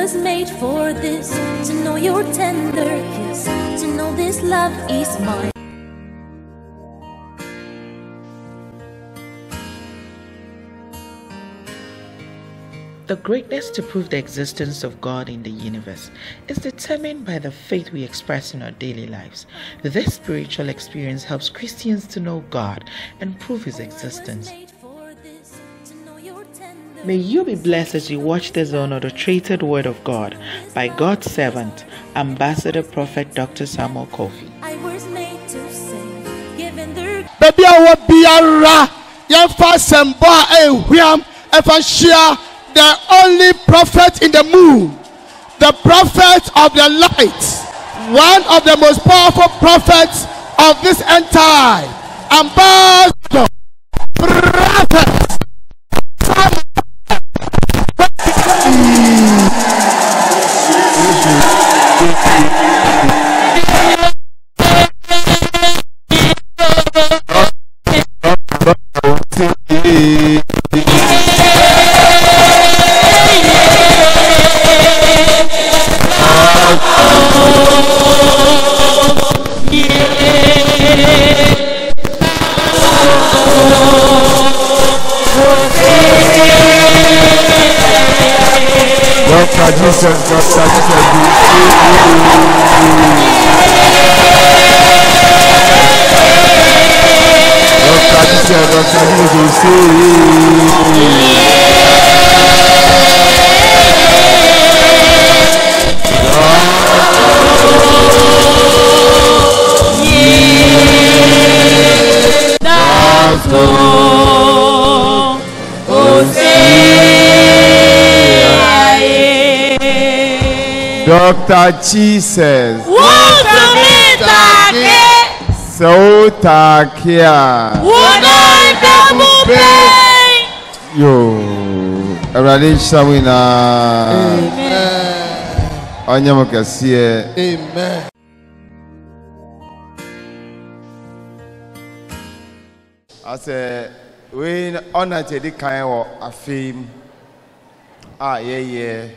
was made for this, to know your tender kiss, to know this love is mine. The greatness to prove the existence of God in the universe is determined by the faith we express in our daily lives. This spiritual experience helps Christians to know God and prove His existence. May you be blessed as you watch this unadulterated Word of God by God's servant, Ambassador Prophet Dr. Samuel Kofi. I was made to sing, given the Baby, I will be a the only prophet in the moon, the prophet of the light, one of the most powerful prophets of this end time, Ambassador Prophet. Dr. Jesus. So takia. Yo, everybody shawina. Amen. Onyamokasiye. Amen. I say we honor the kind of afim. Yeah.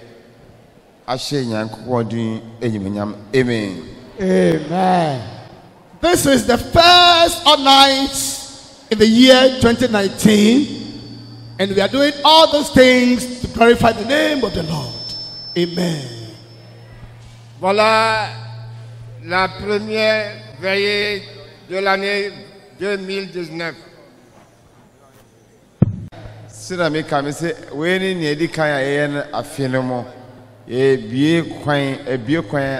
Amen. Amen. This is the first all night in the year 2019, and we are doing all those things to glorify the name of the Lord. Amen. Voilà la première veillée de l'année 2019. Sira me kame se we ni edi kan ayen afenemo e bie kwan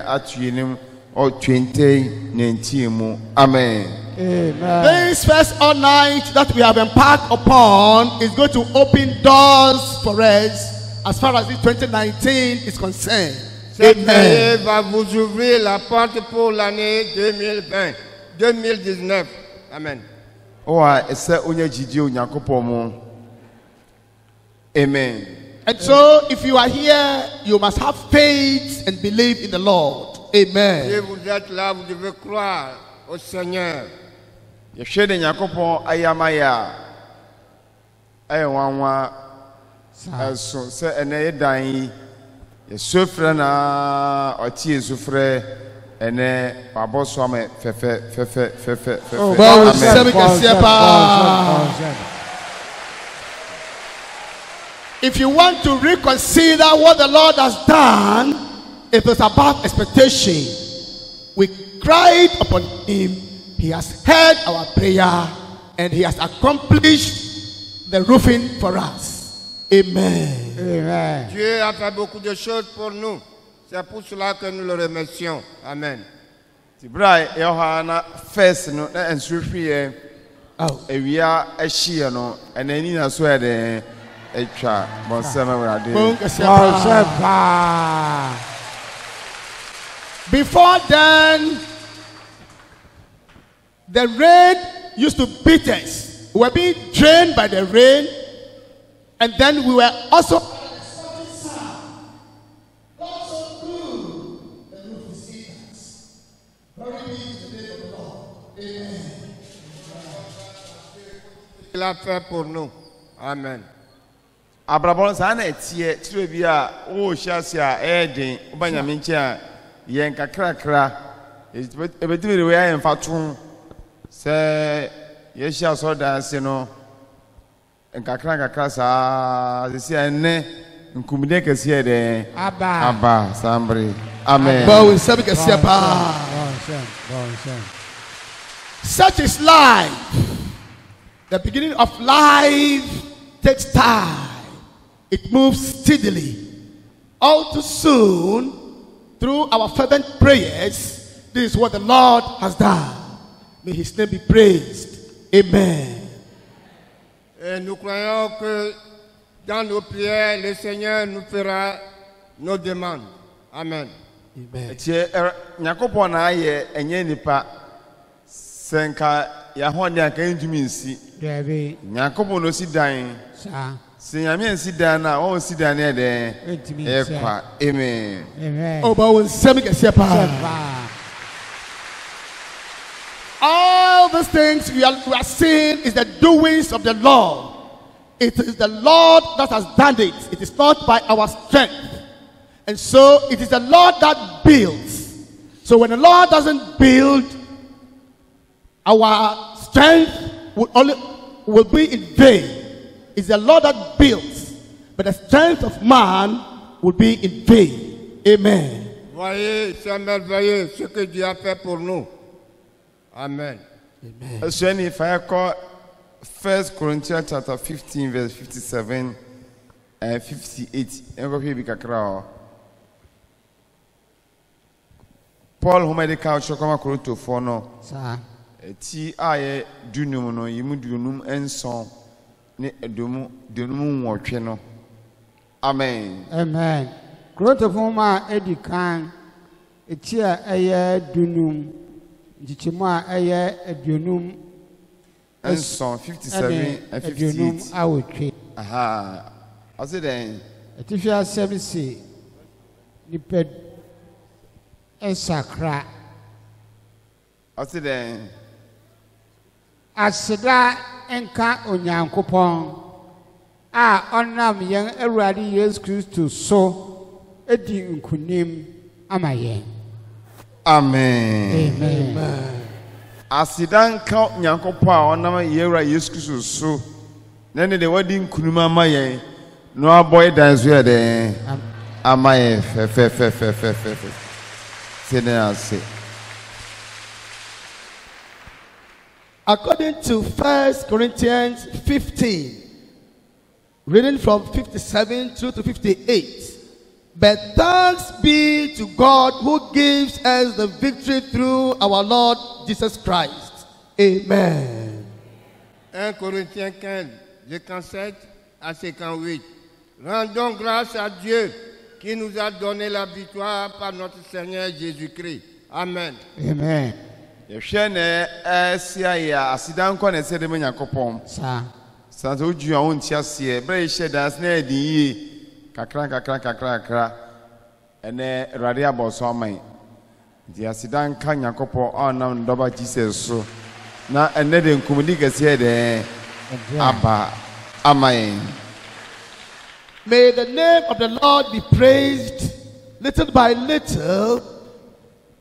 atuyenim o 2019 mu. Amen. Amen. This first all night that we have embarked upon is going to open doors for us as far as this 2019 is concerned. Cette veillée va vous ouvrir la porte pour l'année 2019. Amen. Ese onye jiji onyankopon mu. Amen. And so, if you are here, you must have faith and believe in the Lord. Amen. Si vous êtes là, vous devez croire au Seigneur. Yeshede nyakopon ayamaya aywanwa so se ene dan yesofre na oti yesofre ene baboso ame fefe. If you want to reconsider what the Lord has done, it is about expectation. We cried upon Him. He has heard our prayer and He has accomplished the roofing for us. Amen. Amen. Dieu a fait beaucoup de choses pour nous. C'est pour cela que nous le remercions. Amen. Tibrai Yohana first no and swiftly ewia ehie no enani na so ede etwa bonsema wrade. Before then, the rain used to beat us. We were being drained by the rain, and then we were also Il a fait pour nous. Amen. abrabon sa na etie tire bi a wo hyiase a eden obanyame nche a yen kakrakra ebetime we ayen fato se ye hia so danse no kakra sa se ene nkumide kese de aba sambre amen. Such is life. The beginning of life takes time. It moves steadily. All too soon, through our fervent prayers, this is what the Lord has done. May his name be praised. Amen. Et nous croyons que dans nos prières, le Seigneur nous fera nos demandes. Amen. Amen. Nyakopo na aye enye nipa senka ya honde aka ntumi nsi. Nyakopo no si dan. Se nyame nsi dan na o si dan na de ekwa. Amen. Amen. Oba won semi kese pa. All these things we are seeing is the doings of the Lord. It is the Lord that has done it. It is not by our strength. And so it is the Lord that builds. So when the Lord doesn't build, our strength will be in vain. It's the Lord that builds, but the strength of man will be in vain. Amen. Voyez, c'est merveilleux ce que Dieu a fait pour nous. Amen. Amen. So if I call 1 Corinthians chapter 15 verse 57 and 58, Paul who made the couch come Korinto for no. Ti aye dunum no yimu dunum enson ne edumu dunum nwotwe no. Amen. Amen. Korinto for ma edikan eti a eye dunum jichima eye edunum enson 57 and 58. Awotwe. Aha. I said then etifia 70 niped ensakra. I said then Asida enka onyankopon a onam yen Awurade Yesu Kristo so edi nkunim ama yen. Amen. Amen. Asidan ka nyankopon a onam yewura Yesu Kristo so na ne de wadi nkunim ama yen no aboy dan so ye de ama yen fe say. According to 1 Corinthians 15, reading from 57 through to 58. But thanks be to God who gives us the victory through our Lord Jesus Christ. Amen. 1 Corinthiens 15, de 57 à 58. Rendons grâce à Dieu qui nous a donné la victoire par notre Seigneur Jésus-Christ. Amen. Amen. Yeshene ya asidan ko na se de nyakopon sa so ju a won tiase bre ye das na edi kakra ene rade aboso aman di asidan ka nyakopon onam ndoba Jesus so na ene de nkumudi gese de aba amen. May the name of the Lord be praised. Little by little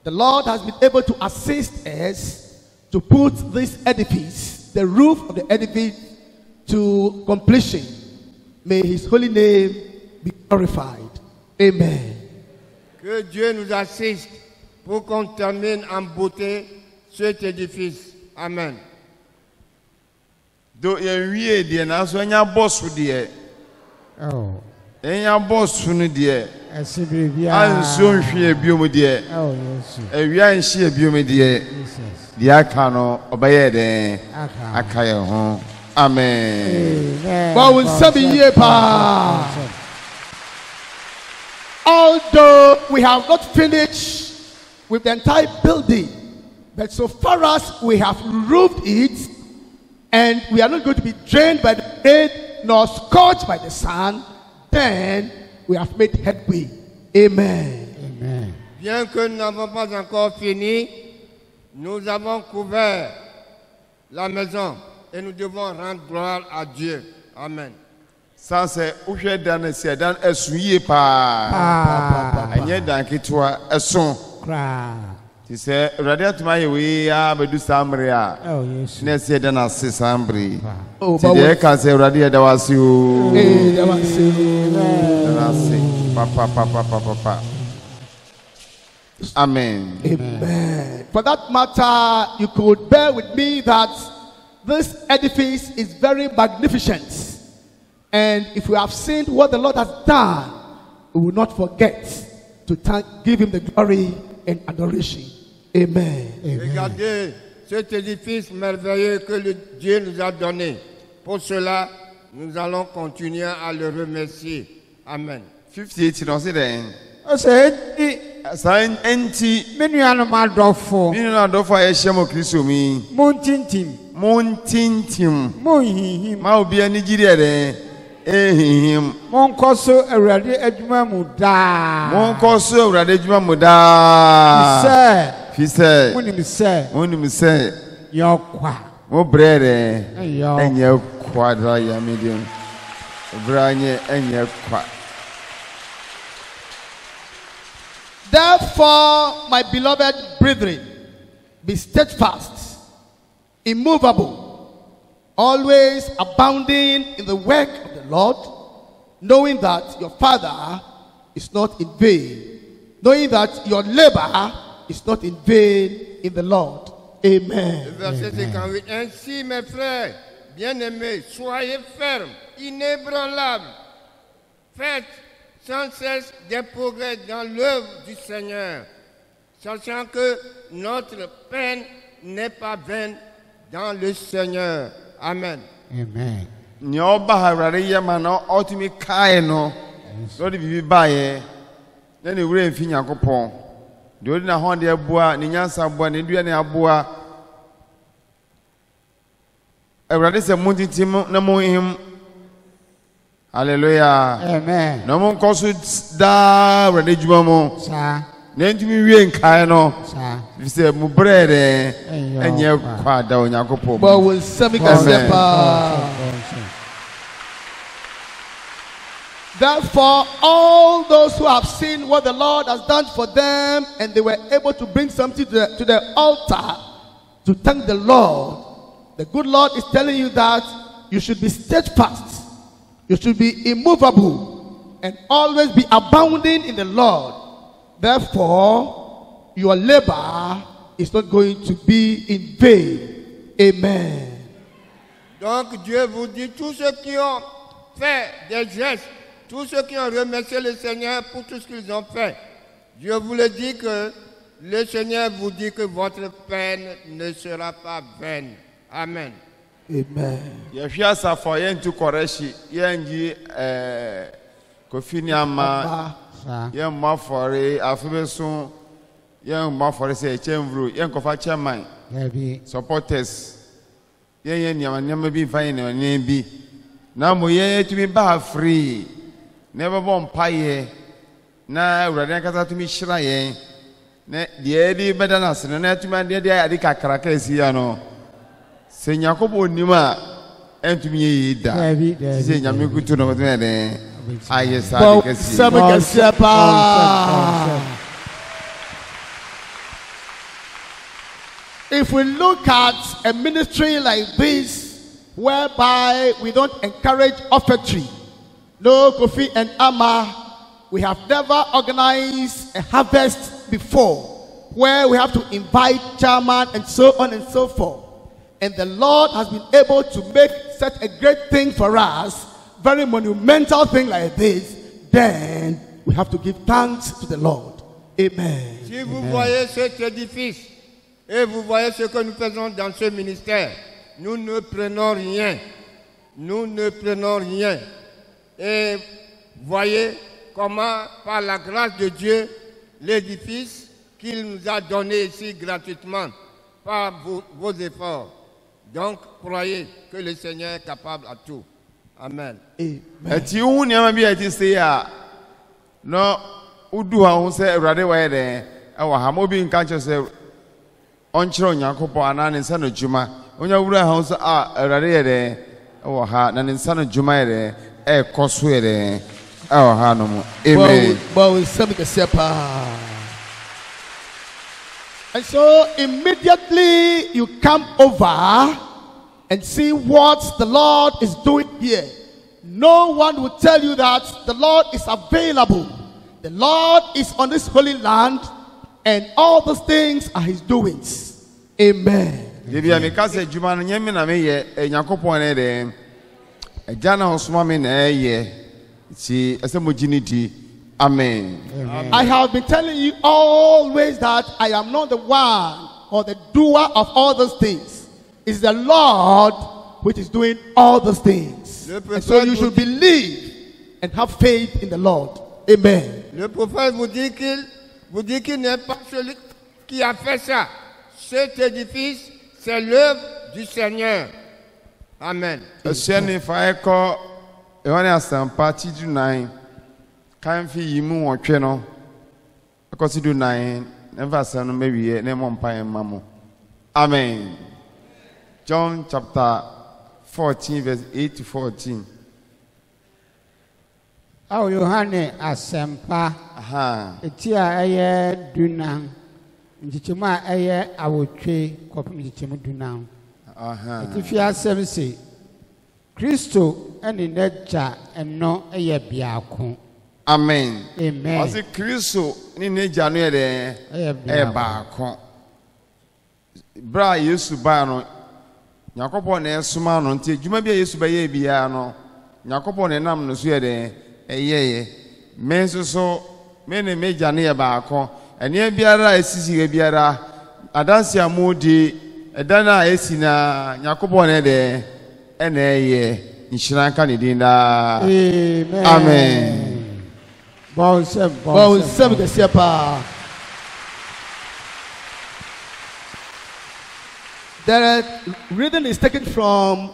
the Lord has been able to assist us to put this edifice, the roof of the edifice, to completion. May his holy name be glorified. Amen. Que Dieu nous assiste pour qu'on termine en beauté cet édifice. Amen. Do ye wie de na so nya boss de. Oh. Enya boss nu de. Asibibia. Anso hwie biom de. Oh yes. Ewia nhie biom de. Jesus. Di aka no obaye de. Aka ye ho. Amen. Amen. Although we have not finished with the entire building, but so far as we have roofed it, and we are not going to be drained by the rain nor scorched by the sun, then we have made headway. Amen. Amen. Bien que nous n'avons pas encore fini, nous avons couvert la maison et nous devons rendre gloire à Dieu. Amen. Sanse uhwe dan se dan esu yie pa. Anye dan ketwa eso. Kra. Ti se Awurade atuma ye we a bedu sambre a. Oh yes. Na se dan ase sambre. Oh, Ti de ka se Awurade ye da wase o. that was Papa. Amen. Amen. For that matter, you could bear with me that this edifice is very magnificent. And if we have seen what the Lord has done, we will not forget to give him the glory and adoration. Amen. Regardez cet édifice merveilleux que Dieu nous a donné. Pour cela, nous allons continuer à le remercier. Amen. 58 no se den. O say San enti menu anoma dofo. binu na do fa ye hyemo Kristo mi. Muntintim. Montintim. Munhihim. Ma obi ani gire den. Ehihim. Monkoso Awurade adwuma mu da. Monkoso Awurade adwuma mu da. Fi se. Munim se. Yokwa. Mo brere. Eyo. Enye kwa da ya medium. Branye enye kwa. Therefore, my beloved brethren, be steadfast, immovable, always abounding in the work of the Lord, knowing that your Father is not in vain, knowing that your labor is not in vain in the Lord. Amen. Verset 58. Ainsi, mes frères, bien-aimés, soyez fermes, inébranlables. Faites sans cesse des progrès dans l'œuvre du Seigneur, sachant que notre peine n'est pas vaine dans le Seigneur. Amen. Amen. Nyoba Awurade yema no otumi kai no. No de bibi baye. Na ne wure mfi Nyankopon. De odi na honde aboa, ne nyansa aboa, ne dua ne aboa. Awurade se muntitim na muhim. Hallelujah. Amen. No mon kosu da Awurade djuma mo. Sa. Na ntumi wie nkai no. Sa. Fi se mu brede enye kwa da Onyankopon. But will semi Therefore, all those who have seen what the Lord has done for them and they were able to bring something to the altar to thank the Lord, the good Lord is telling you that you should be steadfast, you should be immovable, and always be abounding in the Lord. Therefore, your labor is not going to be in vain. Amen. Donc Dieu vous dit, tous ceux qui ont fait des gestes, tous ceux qui ont remercié le Seigneur pour tout ce qu'ils ont fait, Dieu vous le dit que le Seigneur vous dit que votre peine ne sera pas vaine. Amen. Amen. Yehwia safo yentu koreshi yenji Kofini ama yen mafore afubeso yen mafore se chemvru yen kofa chairman supporters yen nyama bi fine ne bi na mo yen tumi ba free never bon paye na urade kasa tumi shira yen na de di bedana sene na tumi de ade kakra ka esi ya no se nyakobo nima entumi yi da se nyame kutu no de ne ayesa de kasi If we look at a ministry like this, whereby we don't encourage offertory, no Kofi and Amma, we have never organized a harvest before, where we have to invite chairman and so on and so forth. And the Lord has been able to make such a great thing for us, very monumental thing like this, then we have to give thanks to the Lord. Amen. Si vous voyez cet édifice, et vous voyez ce que nous faisons dans ce ministère, nous ne prenons rien. Nous ne prenons rien. Et voyez comment, par la grâce de Dieu, l'édifice qu'il nous a donné ici gratuitement, par vos efforts. Donc, croyez que le Seigneur est capable à tout. Amen. Eti hu niam bi eti se ya no udu ha hu se Awurade wa ye de e wa ha mo bi nka che se onchiro Nyankopon ana ne nsa no djuma onya wura ha hu se Awurade ye de e wa ha na ne nsa no djuma ye de ɛkɔ so yɛ dɛ ɛwɔ ha no mu. Amen. And so immediately you come over and see what the Lord is doing here. No one will tell you that the Lord is available. The Lord is on this holy land, and all those things are his doings. Amen. Debi ameka se juma no nyame na me ye Yakobon ne de agya na hosoma me na ye ti esemojiniti. Amen. I have been telling you always that I am not the one or the doer of all those things. It's the Lord which is doing all those things. And so you should believe and have faith in the Lord. Amen. Le prophète vous dit qu'il n'est pas celui qui a fait ça. Cet édifice, c'est l'œuvre du Seigneur. Amen. Osiani fa eko ehone asampa ti du 9 kan fi yimu wotwe no akosi du 9 never san no mewie na mo mpa mamo. Amen. John chapter 14 verse 8 to 14. Awo Yohane asempa. Aha. Etia eye dunan. Nchichima eye awotwe kopim nchichimu dunan. Aha. Etifi asem se Kristo ene neja eno eye biako. Amen. Amen. Ose Kristo ni neja no ye de e baako. Bra Yesu ba no Yakobon na esuma no nti adwuma bia Yesu ba ye bia no Yakobon na nam no so ye de eyeye men so me ne meja ne ye baako ene biara esisi biara adanse amodi edana esina Yakobon na de ene eye nshira ne din da. Amen. Amen. The reading is taken from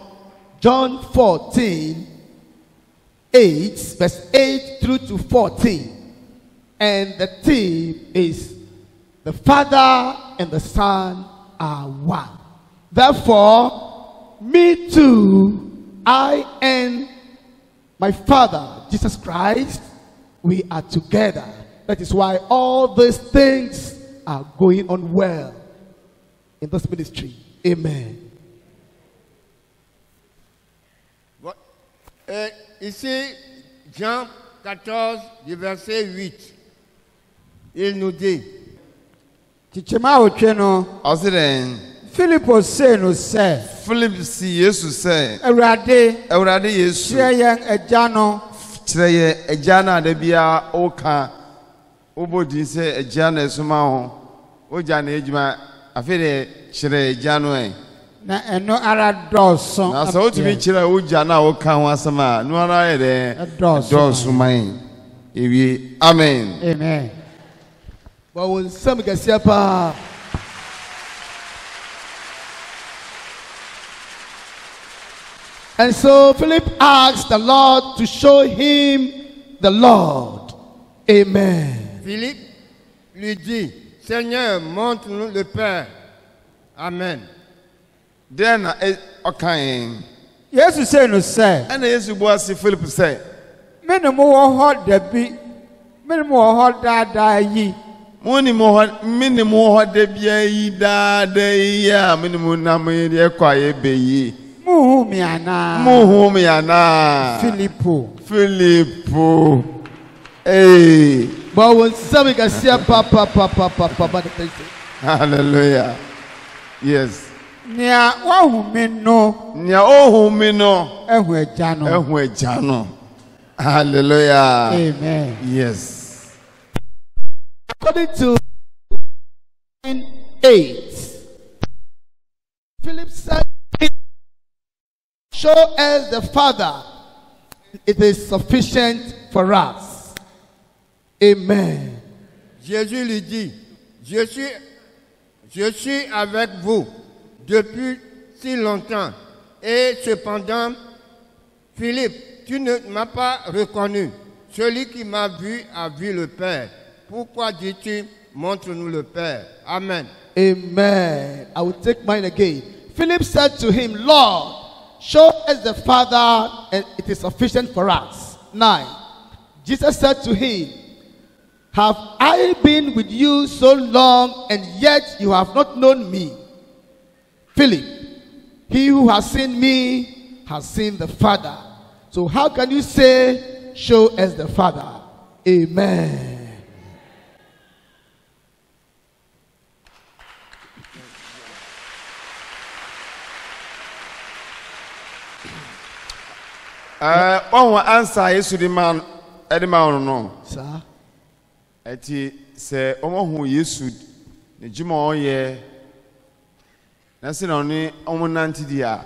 John 14, 8, verse 8 through to 14. And the theme is the Father and the Son are one. Therefore, me too, I and my Father, Jesus Christ, we are together. That is why all these things are going on well in this ministry. Amen. Ici, Jean 14, du verset 8, il nous dit, Chichima otwe no Osiden Philip say no say Philip si Yesu say Ewurade Yesu kire yen agya no kire ye agya na da bia oka obodi say agya na esuma ho ogya na ejuma afede kire agya no na eno ara dɔɔso na so otumi kire ogya na oka ho asama no ara ye de dɔɔso man ewie. Amen. Amen. And so Philip asked the Lord to show him the Lord. Amen. Philippe lui dit, Seigneur, montre-nous le Père. Amen. Then okay. Yesu say no say. And Yesu boasi Philip say. Me no mo wo hɔ da bi. Me no mo wo hɔ da yi. Moni mo mini mo ho de bia yi da ya mini mo na me de kwa ye be yi Muhu mi ana Philippo eh but when some can see papa hallelujah. Yes. Nia ohu mi no ehu eja no hallelujah. Amen. Yes. According to 8, Philip said, show us the Father. It is sufficient for us. Amen. Jésus lui dit, je suis avec vous depuis si longtemps. Et cependant, Philippe, tu ne m'as pas reconnu. Celui qui m'a vu a vu le Père. Pourquoi dis-tu, montre-nous le Père? Amen. Amen. I will take mine again. Philip said to him, Lord, show us the Father, and it is sufficient for us. 9. Jesus said to him, have I been with you so long, and yet you have not known me? Philip, he who has seen me has seen the Father. So how can you say, show us the Father? Amen. One answer is to the man, no. Sir? Eti se omo hu Yesu ne juma oye na se na oni omo nanti dia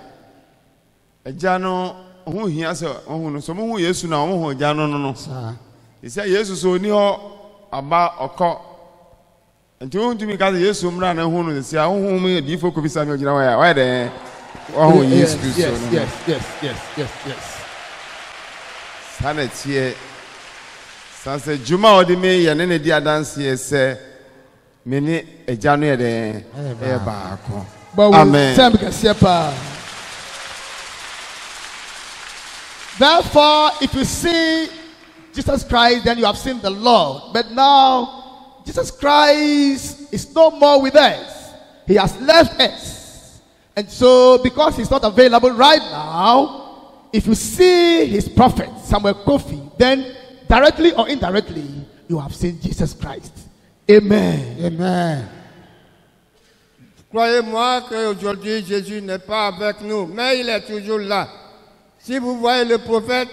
eja no hu hia se ohu no so mo hu Yesu na omo hu eja no no Sir. ise Yesu so ni ho aba oko enti hu ntumi ka Yesu mra na hu no se hu mu di fo ko bisa mi ogina wa de ohu Yesu Kristo no Yes. Sanetie Sanse Juma odime ye ne di adanse ye se meni eja no ye de e baako. Amen. Therefore, if you see Jesus Christ, then you have seen the Lord. But now, Jesus Christ is no more with us. He has left us. And so, because he's not available right now, if you see his prophet, Samuel Kofi, then directly or indirectly, you have seen Jesus Christ. Amen. Amen. Croyez-moi qu'aujourd'hui Jésus n'est pas avec nous, mais il est toujours là. Si vous voyez le prophète,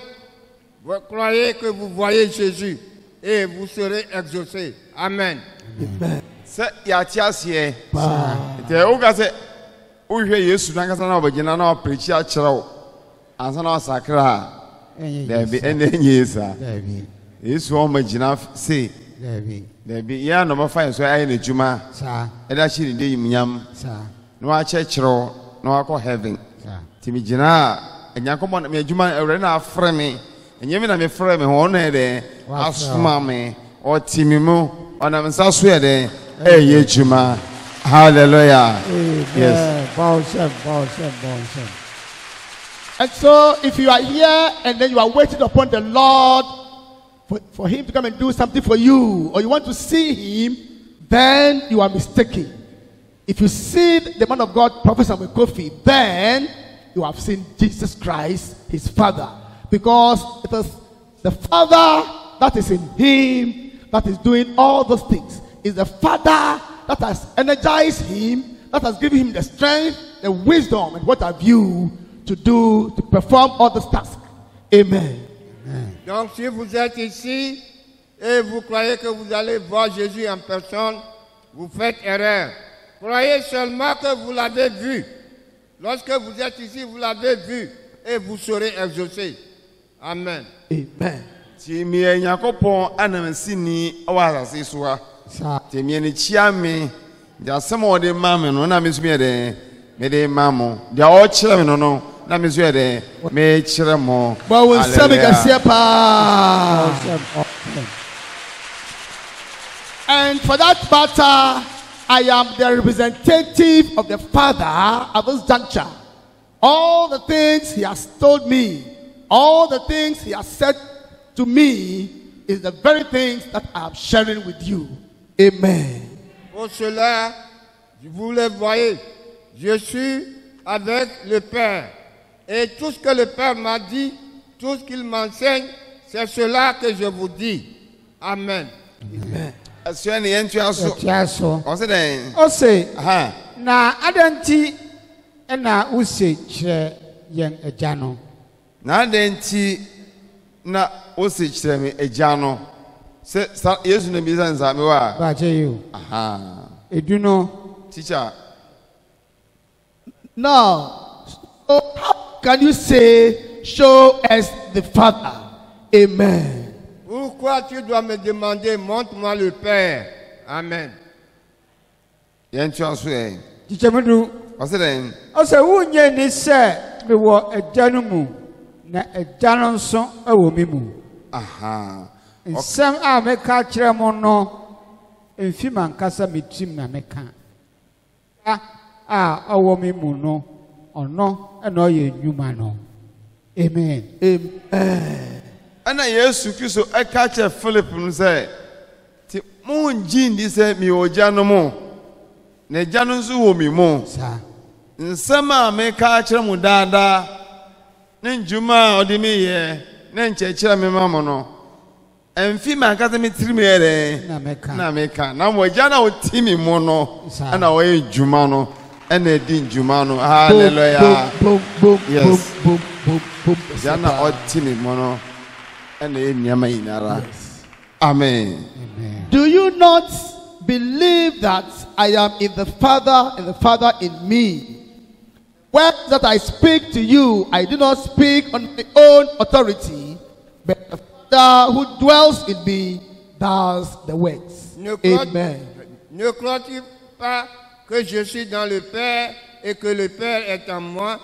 vous croyez que vous voyez Jésus et vous serez exaucés. Amen. Amen. Se ya ti ase te o ga se o hwe Yesu na kasa na obagina na preach a kire ansa na sakra Dabi enenyesa. Dabi. Yesu o magina se. Dabi ya no ba fa so ayi na juma. Sa. Eda chi ni de yimnyam. Sa. No a chechiro, no a ko heaven. Sa. Timi gina enyankopɔ na me juma ewre na afre me. Enyemi na me frɛ me ho na de asuma me. O timi mu ona me sa so de eye juma. Hallelujah. Yes. Bawsem. And so, if you are here and then you are waiting upon the Lord for him to come and do something for you, or you want to see him, then you are mistaken. If you see the man of God, Prophet Samuel Kofi, then you have seen Jesus Christ, his Father. Because it is the Father that is in him that is doing all those things. It's the Father that has energized him, that has given him the strength, the wisdom, and what have you to do, to perform all the tasks. Amen. Donc si vous êtes ici et vous croyez que vous allez voir Jésus en personne, vous faites erreur. Croyez seulement que vous l'avez vu. Lorsque vous êtes ici, vous l'avez vu et vous serez exaucés. Amen. Amen. Ti mi enyakopon anamsini awasase soa. Ti mi ni chiame, dia samo de mame no na mesumi de me de mamo. Dia o chire me no na mesumi de me chire mo. And for that matter, I am the representative of the Father at this juncture. All the things he has told me, all the things he has said to me is the very things that I am sharing with you. Amen. Pour cela, vous le voyez, je suis avec le Père. Et tout ce que le Père m'a dit, tout ce qu'il m'enseigne, c'est cela que je vous dis. Amen. Amen. Asuani yentu aso. Ose den. Ose. Aha. Na adanti na use kire yen agya no. Na adanti na ose kire me agya no. Se Yesu na bi sanza me wa. Ba je you. Aha. Eduno. Teacher. Now, so how can you say, show us the Father? Amen. Pourquoi tu dois me demander, montre-moi le Père? Amen. Yentu aso e. Chichemudu. Ose den. Ose wunye ni se me wo agya no mu na agya no nso ewo mi mu. Aha. Nsɛm a meka kyerɛ mo no mfi mankasa metim na meka a ɔwɔ me mu no ɔno ɛna ɔyɛ nnwuma no. Amen. Amen. Ana Yesu Kristo eka che Philip no say ti mo nji ndi say mi ogya no mo na gya no nso wo mi mo Sa. nsɛm a meka kyerɛ mo daadaa ne ndwuma a ɔde me yɛ ne nkyerɛkyerɛ me ma mo no ɛmfi ma nkasa me tiri me yɛrɛ na meka na mo agya na ɔti me mo no ɛna ɔyɛ ndwuma no ɛna ɛdi ndwuma no. Hallelujah. Yes. Agya na ɔti me mo no ɛna ɛyɛ nneɛma nyinara. Amen. Do you not believe that I am in the Father and the Father in me? Words that I speak to you, I do not speak on my own authority, but the Father who dwells in me does the works. Amen. Ne crois-tu pas que je suis dans le Père et que le Père est en moi?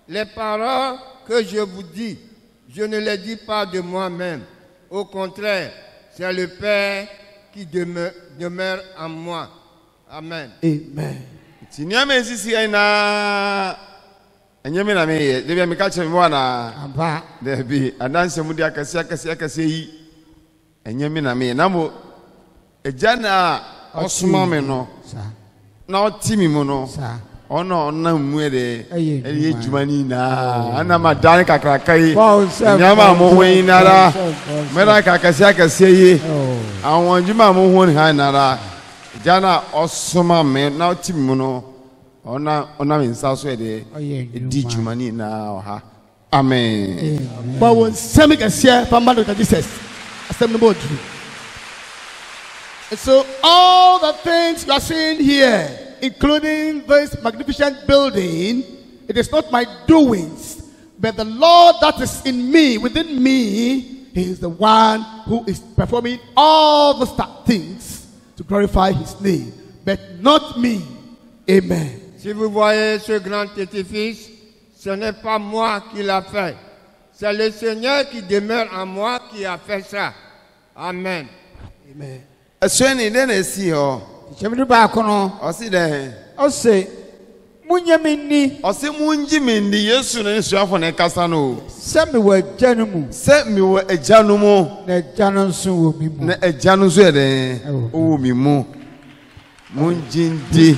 Les paroles que je vous dis, je ne les dis pas de moi-même. Au contraire, c'est le Père qui demeure en moi. Amen. Amen. Tinyame sisi na enyeme na me de me ka kyerɛ me wana Ampa. de bi adanse mu de akase yi enyeme na me na mo egya na ɔsoma me no Sa. na ɔti mi mu no Sa. ɔno ɔna mu de Ɛyɛ ɛyɛ dwuma ni na ana ma dan kakraka yi Paul said, nyama mo ho yi nara Paul said, mera akase yi Oh. awon dwuma mo ho ni ha nara egya na ɔsoma me na ɔti mi mu no ona me nsa so de di dwuma ni na ɔha. Amen. But when Semi Gasia, Pamba Dr. Jesus, Assembly Board. And so all the things you are seeing here, including this magnificent building, it is not my doings, but the Lord that is in me, within me, He is the one who is performing all the things to glorify His name, but not me. Amen. Si vous voyez ce grand édifice, ce n'est pas moi qui l'a fait. C'est le Seigneur qui demeure en moi qui a fait ça. Amen. Amen. Aswani de na si ho Chemdu ba kono. ɔsi de Ose. Munyamini. ɔsi munji mindi Yesu na nsuafo na kasa no Se me wa gya no mu. sɛ mi wɔ agya no mu Na gya no nso wɔ mi mu. na agya no so yɛ de ɔwɔ mi mu munji ndi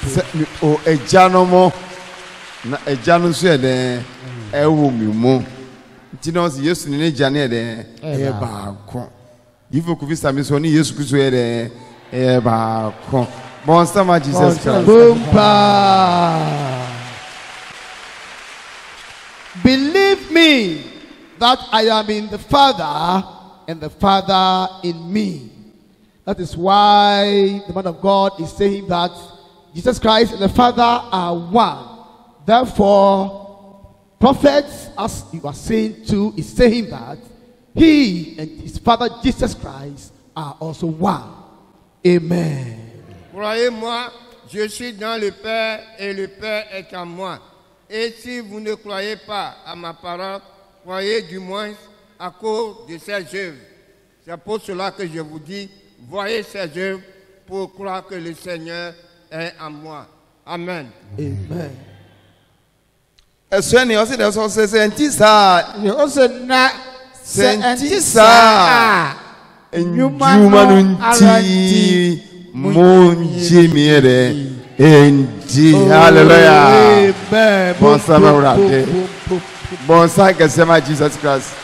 sɛ mi o agya no mu na agya no so yɛ de ɛwɔ mi mu nti na ɔsi Yesu ne agya ne yɛ de ɛyɛ baako yifo kufi sami so ne Yesu Kristo yɛ de ɛyɛ baako bon sama Jesus Christ. Boomba. Believe me that I am in the Father and the Father in me. That is why the man of God is saying that Jesus Christ and the Father are one. Therefore, prophets, as you are saying too, is saying that he and his Father Jesus Christ are also one. Amen. Croyez-moi, je suis dans le Père et le Père est en moi. Et si vous ne croyez pas à ma parole, croyez du moins à cause de ses œuvres. C'est pour cela que je vous dis, voyez ses œuvres pour croire que le Seigneur est en moi. Amen. Amen. Aswani ɔsi de ɔsɛ sɛ nti saa Ose na se Senti enti saa. saa. Njuma no nti munji miere enti hallelujah. Amen. Bonsa mawrade. Bonsa kasema Jesus Christ.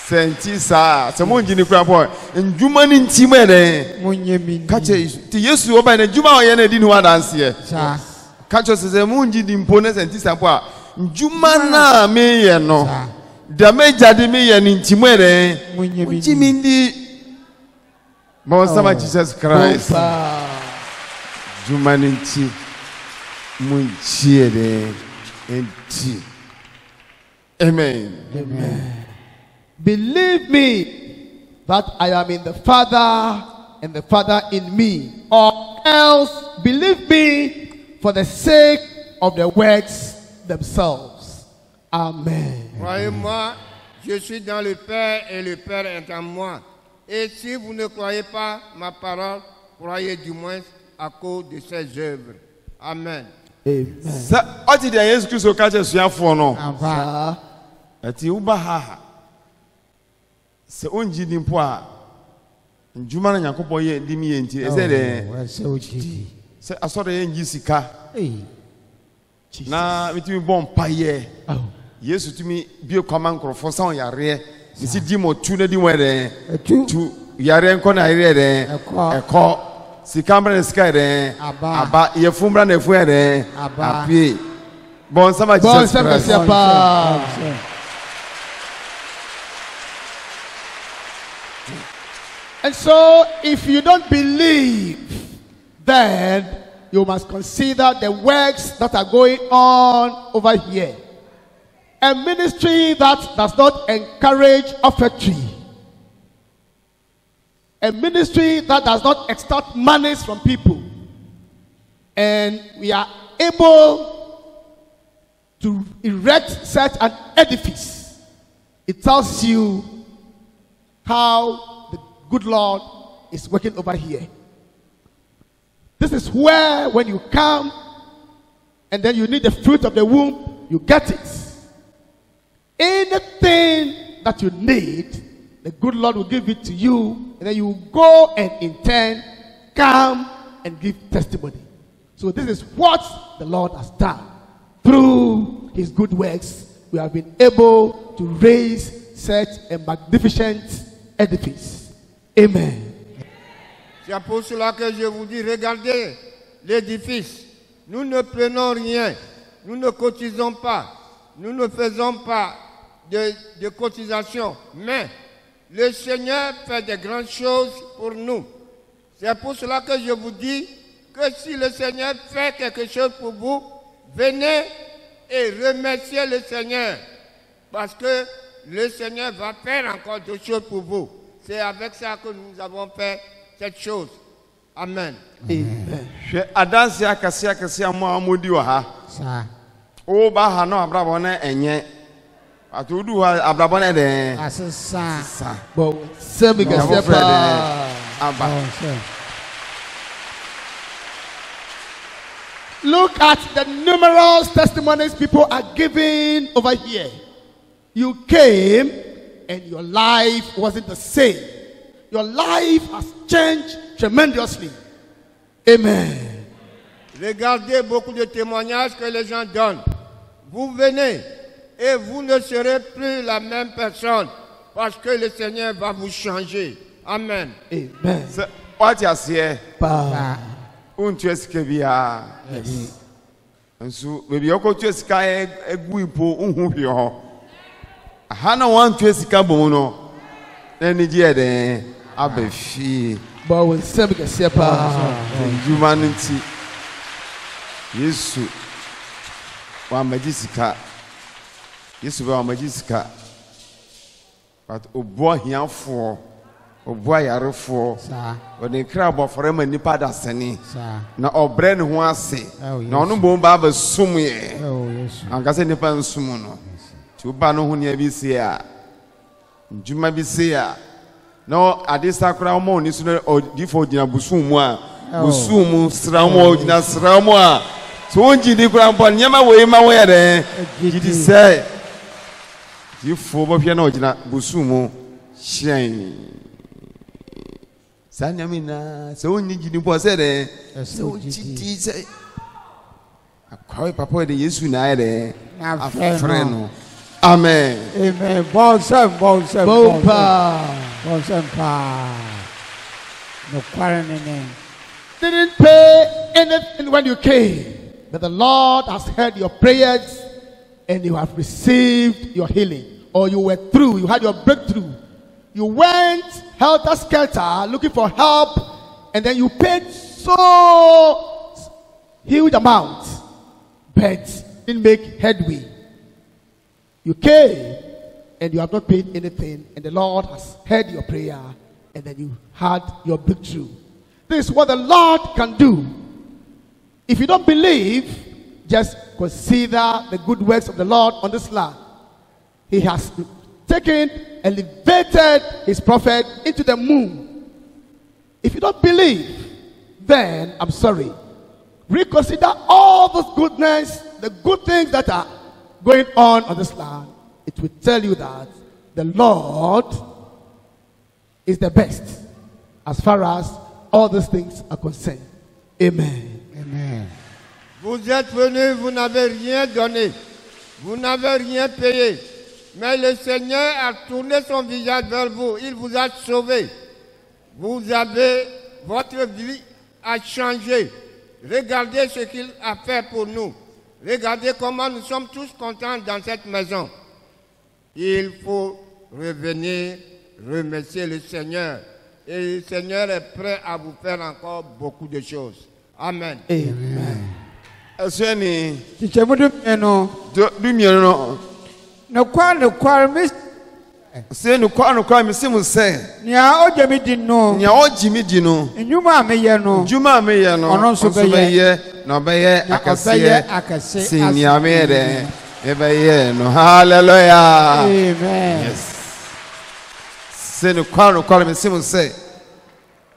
Senti saa. Se munji ni kura po. Njuma ni nti mere. Munyamini. Kache ti Yesu oba na njuma oye na di ni wa dance ye. Sa. Kache se munji di mpone senti saa po a. Njuma na me ye no. Sa. Dameja de me ye ni nti mere. Munyamini. Munji mindi. Bonsa ma Jesus Christ. Juma ni nti. Munji ere enti. Amen. Amen. Believe me that I am in the Father and the Father in me, or else believe me for the sake of the works themselves. Amen. Croyez-moi, je suis dans le Père et le Père est en moi. Et si vous ne croyez pas ma parole, croyez du moins à cause de ses œuvres. Amen. Amen. sɛ ɔte deɛ yesu kristo ka kyerɛ suafoɔ no ampa ɛti woba ha sɛ ɔngyi di mpo a ndwuma no nyankopɔn yɛ di mi yɛ nti ɛsɛ dɛ wɔsɛ ogidi sɛ asɔre yɛ ngyi sika ei na metumi bɔ mpayɛ Oh. yesu tumi bie kwama nkurɔfoɔ sa ɔyareɛ mesi di ma ɔtu na di mu ɛdɛn etu tu yareɛ nkɔ na yareɛ ɛdɛn Ɛkɔ. ɛkɔ sika mbra na sika ɛdɛn Aba. aba yɛfu mbra na ɛfu ɛdɛn Aba. apie bɔn nsɛm a Bɔn jesus nsɛm christ kɛseɛ paa. And so, if you don't believe, then you must consider the works that are going on over here. A ministry that does not encourage offertory. A ministry that does not extort monies from people. And we are able to erect such an edifice. It tells you how the good Lord is working over here. This is where, when you come and then you need the fruit of the womb, you get it. Anything that you need, the good Lord will give it to you, and then you go and in turn come and give testimony. So this is what the Lord has done. Through his good works, we have been able to raise such a magnificent edifice. Amen. C'est pour cela que je vous dis, regardez l'édifice. Nous ne prenons rien. Nous ne cotisons pas. Nous ne faisons pas de cotisation. Mais le Seigneur fait de grandes choses pour nous. C'est pour cela que je vous dis que si le Seigneur fait quelque chose pour vous, venez et remerciez le Seigneur. Parce que le Seigneur va faire encore d'autres choses pour vous. C'est avec ça que nous avons fait cette chose. Amen. Amen. hwɛ adanse akɛseɛ akɛseɛ a mo a modi wɔ ha saa woba ha na abrabɔ no ɛnyɛ ato wodu hɔ a abrabɔ no ɛdɛn asesa sa But send me Na a wɔfrɛ ɛdɛn aba ɔsɛ Look at the numerous testimonies people are giving over here. You came and your life wasn't the same. Your life has changed tremendously. Amen. Regardez beaucoup de témoignages que les gens donnent. Vous venez et vous ne serez plus la même personne parce que le Seigneur va vous changer. Amen. Amen. sɛ woate aseɛ Pa. wontua sika biara nso baabi a wokɔtua sika agu mpo wohu hwee hɔ aha na woantua sika bɔ mu no na anigye ɛdɛn aba fie But when send me a pa. ndwuma no nti yesu wammagye sika yesu bɛ wammagye sika but ɔboa hiafoɔ ɔboa yarefoɔ saa ɔde nkra abɔfra ma nnipa da sene saa na ɔbrɛ ne ho ase Oh, na ɔno mbom ba abɛsom yɛ ɛwɔ yesu ankasa nnipa nsom no nti woba no ho nea bi se a ndwuma bi se a na ade sa koraa woma ɔni so no ɔdifoɔ ɔgyina bosom mu a bosom mu sra mu a ɔgyina sra mu a sɛ wɔngyi di koraa mpo nneɛma wei ma woyɛ dɛn gyidi sɛ difoɔ bɛhwɛ na ɔgyina bosom mu hyɛn saa nneɛma nyinaa sɛ wonni gyidi mpo sɛ dɛn sɛ wogyidi sɛ akwae papa de yesu na ayɛ dɛn Na afrɛ no amen amen bɔnsɛm bɔnsɛm Bo pa. bɔnsɛm paa nokware ne ne Didn't pay anything when you came. But the Lord has heard your prayers and you have received your healing. Or you were through, you had your breakthrough. You went helter-skelter looking for help and then you paid so huge amount but didn't make headway. You came and you have not paid anything and the Lord has heard your prayer and then you had your breakthrough. This is what the Lord can do. If you don't believe, just consider the good works of the Lord on this land. He has taken, elevated his prophet into the moon. If you don't believe, then I'm sorry. Reconsider all this goodness, the good things that are going on this land. It will tell you that the Lord is the best as far as all these things are concerned. Amen. Amen. Vous êtes venus, vous n'avez rien donné. Vous n'avez rien payé. Mais le Seigneur a tourné son visage vers vous. Il vous a sauvé. Votre vie a changé. Regardez ce qu'il a fait pour nous. Regardez comment nous sommes tous contents dans cette maison. Il faut revenir remercier le Seigneur. Et le Seigneur est prêt à vous faire encore beaucoup de choses. Amen. Amen. Aswani Chichemudu eno. du mieno No kwa mis. se no kwa me se mu se. Nia ojemi di no. Nya ojimi di no. Enyuma ameye no. Juma ameye no. Ono so beye na beye akase. Akase. Si nia mere. Ebeye no. Hallelujah. Amen. Yes. Se no kwa me se mu se.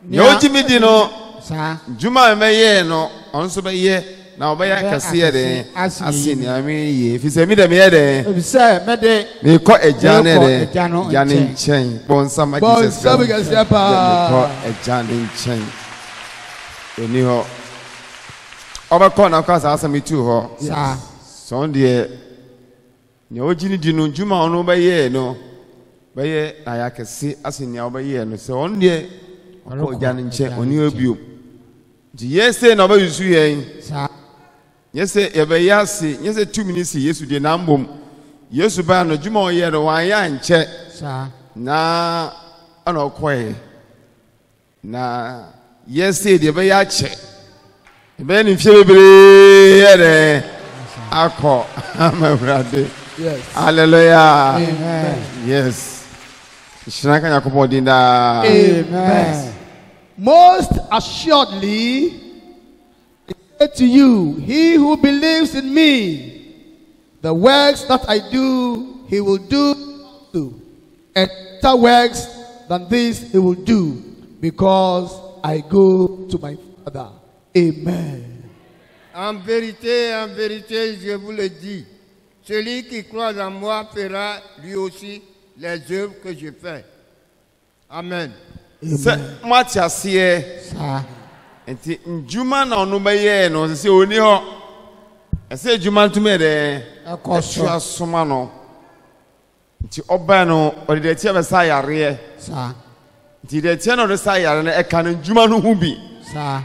Nya ojimi di no. Sa. Juma ameye no. Ono so beye na obaya akase de. Asi nia me ye. Fi se mi de me de. Ebise mede. Me ko ejane de. Ejane nchen. Bon sama Jesus. Bon sama ko ejane nchen. Eni ho. Oba ko na kwa sa asami tu ho. Sa. So de ne ojini di no juma ono ba ye no. Ba ye na ya kese asi nia oba ye no. So on de ko ejane nchen oni obiom. Di yese na oba yusu yen. Sa. Yese yebeyasi yese 2 minutes Yesu de nambom Yesu ba no juma oye no wan ya nche Sa. na ana okoye na yese de be ya che be ni fie bebre yere akọ amawrade. Yes. Hallelujah. Amen. Yes. Shinaka yakobo dinda. Amen. Most assuredly, I say to you, he who believes in me, the works that I do, he will do too. And greater works than this he will do, because I go to my Father. Amen. En vérité, je vous le dis, celui qui croit en moi fera lui aussi les œuvres que je fais. Amen. Se matiasie Sa. enti njuma na ono beye no se oni ho ese juma tume de Akoso. asoma no nti oba no odi de tie be sa yare Sa. nti de tie no de sa yare no e kan njuma no hu bi Sa.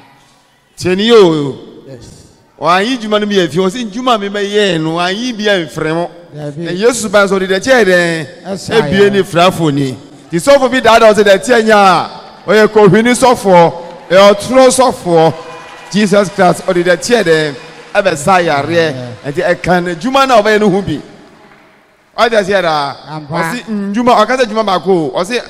tieni yo Yes. wa yi juma no bi afi o se njuma me beye no wa yi bi amfremo David. e yesu ba so odi de tie de Esa e bie ni frafoni ti sofo bi da da o se de tie nya o ye ko hwini sofo e o tro sofo Jesus Christ or the tear them ever say and the can juma na obey no hu bi o just hear that o si njuma o ka say juma ba ko o say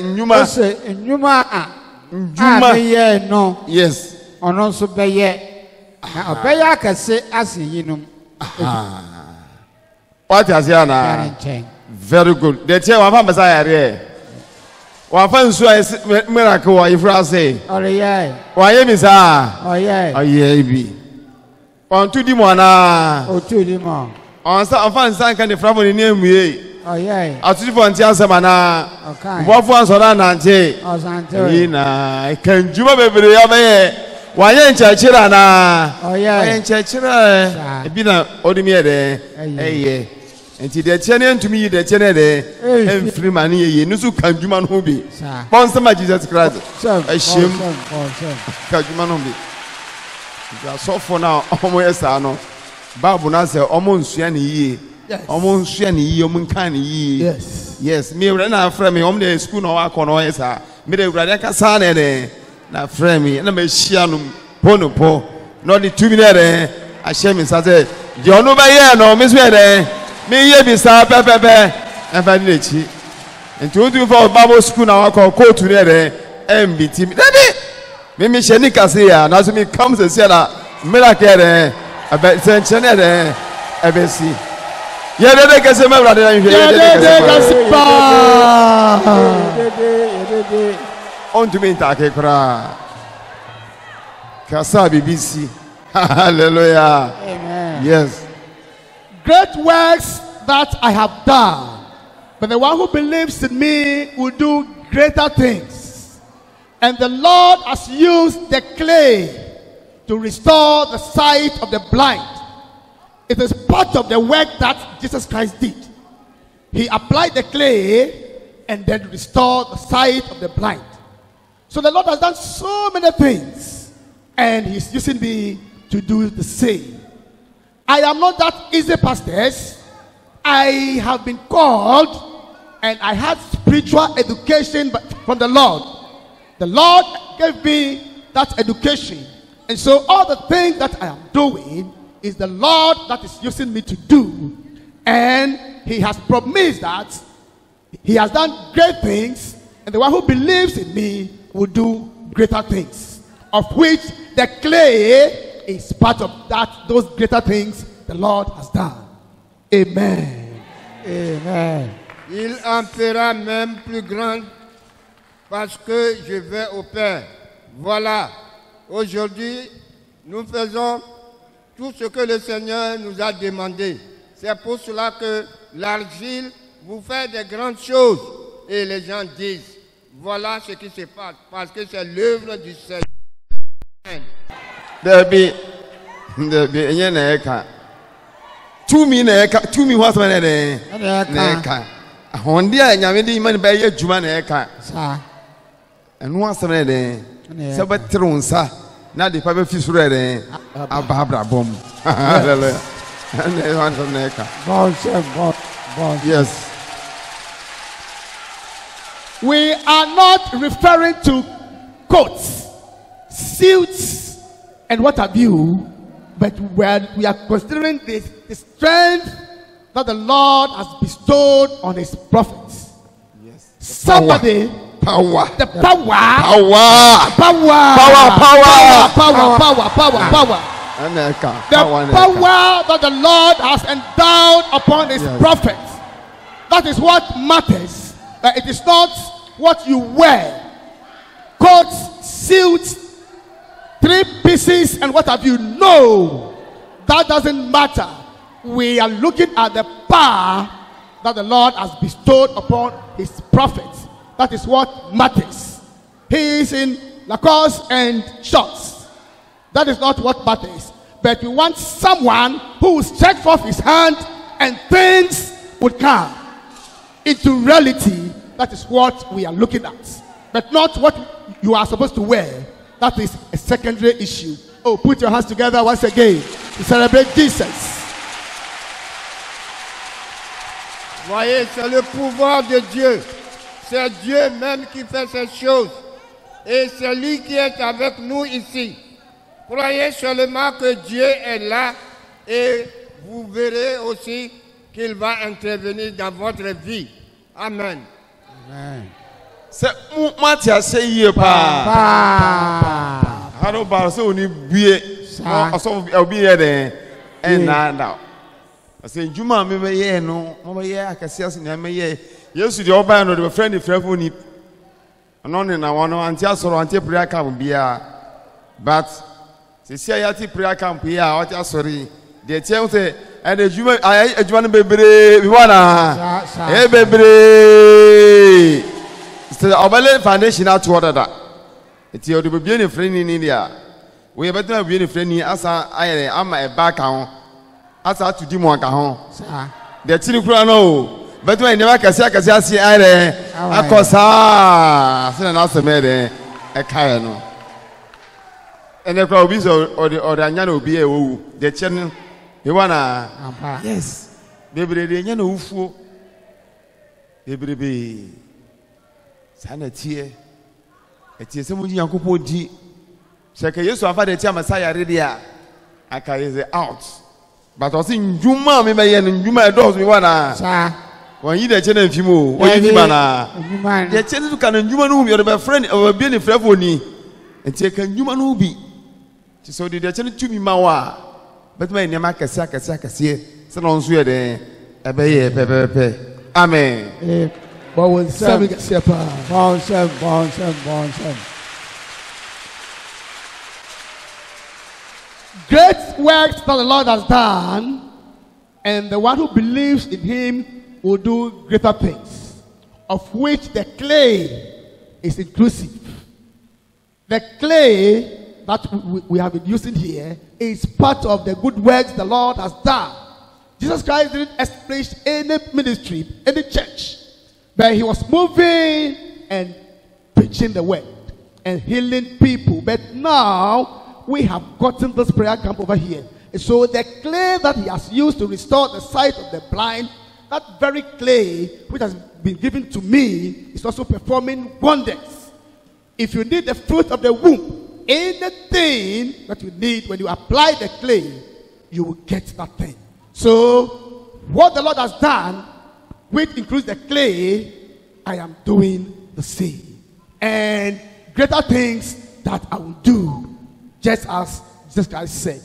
njuma Ose enyuma a. njuma Ameye no. yes Ono so beye. Na obeye akase asiyinum. what just hear na Yarenchen. very good the tear wa fa messiah wa fa nsu miracle wa ifra say Oye. wa ye mi sa Oye. aye bi on tu di mo na Otuli mo. on fa nsan kan the framo ni emue Oye. atudi fo ntia sema na Okay. Bofu ansora na nje. Osante. Ina kanjuma bebere ya baye. Wanye nchachira na. Oye. Wanye nchachira. Ebi na odimi ede. Eye. Enti de tiene ntumi yi de tiene de. Emfiri mani ye nusu kanjuma no bi. Sa. Bonsama Jesus Christ. Ehim Awesome. kanjuma no bi. Ya sofo na omo yesa no. Bible na say omo nsua ne yi. Yes. Omo nsua ne yi, omo nkan ne yi. Yes. Yes, me when I frame me, the school no work on yes, me the brother Cassan na frame me, and I may shianum pono po, not the 2 minutes. I share me, said, you know, by no, Miss Wede, me ye be sa pepe, and vanity. And to do for Bible school now, I call to the MBT. Daddy, me Shenika say, and as me comes and say, Miracle, I bet send Chanel, I bet see. Yeah, they can say my brother. Yedede. On to me, take cry. Kasa BBC. Hallelujah. Amen. Yes. Great works that I have done, but the one who believes in me will do greater things. And the Lord has used the clay to restore the sight of the blind. It is part of the work that Jesus Christ did. He applied the clay and then restored the sight of the blind. So the Lord has done so many things, and He's using me to do the same. I am not that easy, pastors. I have been called, and I had spiritual education from the Lord. The Lord gave me that education, and so all the things that I am doing is the Lord that is using me to do, and He has promised that He has done great things, and the one who believes in me will do greater things, of which the clay is part of those greater things the Lord has done. Amen. Amen. Il en fera même plus grande parce que je vais au Père. Voilà, aujourd'hui, nous faisons tout ce que le Seigneur nous a demandé. C'est pour cela que l'argile vous fait de grandes choses. Et les gens disent, voilà ce qui se passe, parce que c'est l'œuvre du Seigneur. Amen. Debbie, enye na eka. Tumi na eka, tumi was man na eka. Ahondi a nyame di man ba ye adwuma na eka. Sa. Enu asem na de. Se betru nsa na de pa be fisuru de ababra bom. Hallelujah. And one from na eka. Bon. Yes. We are not referring to coats, suits, and what have you, but we are considering the strength that the Lord has bestowed on His prophets. Yes. Somebody, Power. the power. The power that the Lord has endowed upon His prophets. That is what matters. It is not what you wear. Coats, suits, 3 pieces, and what have you. No, that doesn't matter. We are looking at the power that the Lord has bestowed upon His prophets. That is what matters. He is in Lacoste and shorts. That is not what matters. But we want someone who will stretch forth his hand and things would come into reality. That is what we are looking at. But not what you are supposed to wear. That is a secondary issue. Oh, put your hands together once again to celebrate Jesus. Voyez, c'est le pouvoir de Dieu. C'est Dieu même qui fait ces choses. Et c'est lui qui est avec nous ici. Croyez seulement que Dieu est là et vous verrez aussi qu'il va intervenir dans votre vie. Amen. Amen. Se Matia say ye pa. Haro ba so oni bue. Aso obi ye den. En na. Ase njuma me me ye no, mo ye akase ase na me ye. Yesu de oba no de friend frefo ni. Ano ne na wono anti asoro anti prayer camp bia. But se sia yati prayer camp ya o ti asori. De tie say and ejuma ejuma no bebre bi wana. E bebre. So obale foundation out order that. Eti o de be ni friend ni dia. We better be ni friend ni asa ayere ama e back on. Asa to di mo aka ho. De tiri kura no. Better we never kase asi ayere. Akosa. Se na aseme de e kai no. Ene kwa obi so or the anya na obi e wo. De chen e wana. Yes. Bebre de anya na ufuo. Bebrebe. Sana tie. Etie se muji Yankopɔn di. Seke Yesu afa de tie Messiah ready a. Aka is out. But o sin njuma me ye njuma e dos me wana. Sa. Won yi de che na mfimo. Won yi bana. De che su kan njuma no hu your be friend o be ni frefo ni. Etie kan njuma no bi. Ti so de che no tumi ma wa. Bet ma ni ma kase se no nso ye de e be ye pepepe. Amen. Bon, bon. great works that the Lord has done, and the one who believes in him will do greater things, of which the clay is inclusive. The clay that we have been using here is part of the good works the Lord has done. Jesus Christ didn't establish any ministry, any church, but he was moving and preaching the word and healing people. But now we have gotten this prayer camp over here. And so the clay that he has used to restore the sight of the blind, that very clay which has been given to me, is also performing wonders. If you need the fruit of the womb, anything that you need, when you apply the clay, you will get that thing. So what the Lord has done, which includes the clay, I am doing the same. And greater things that I will do, just as Jesus Christ said.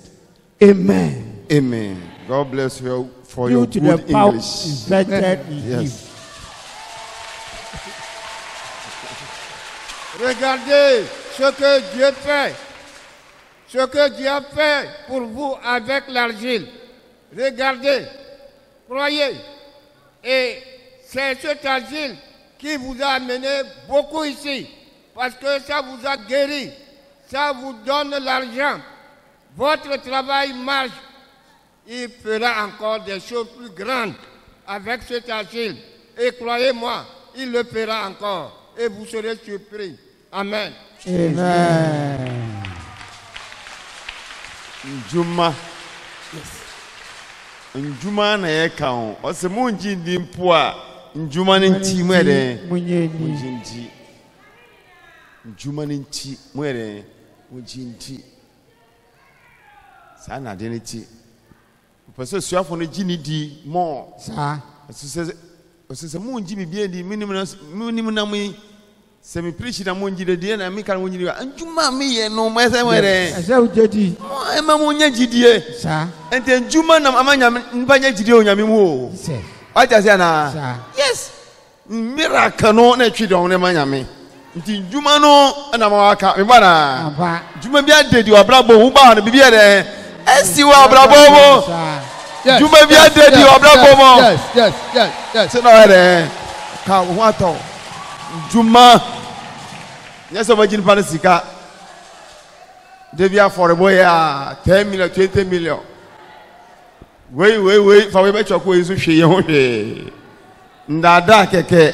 Amen. Amen. God bless you for Due your to good the power English. invested in him. Yes. Regardez ce que Dieu fait. Ce que Dieu a fait pour vous avec l'argile. Regardez, croyez. Et c'est cet argile qui vous a amené beaucoup ici. Parce que ça vous a guéri. Ça vous donne l'argent. Votre travail marche. Il fera encore des choses plus grandes avec cet argile. Et croyez-moi, il le fera encore. Et vous serez surpris. Amen. Amen. Njuma. Njuma na ye kan. O se mo nji ndi mpo a njuma ne nti mo ere. Munyenyi. Nji. Njuma ne nti mo ere. Mo nti. Sa na de ne ti. Pese suafo no ji ni di mo. Sa. Se mo nji bibie di minim na mo se me preach na mo nji de die na me kan mo nji njuma me ye no mo se mo ere. Asa ujedi. Ema mo nya jidie. Sa. Ente njuma na amanya mpa nya jidie onyame mu o. Se. Aja se na. Sa. Yes. Miracle no na twi don ne manyame. Nti njuma no na ma waka me bana. Aba. Njuma bia de di obrabo hu ba na bibia de. Esi wa obrabo mo. Sa. Yes, Njuma bia de di obrabo mo. Yes. Se na ere. Ka hu ato. Njuma. Yes, so much in Panisika. Devia for a boy, 10 million, 20 million. Wait, for we bet your quiz, she Nada keke.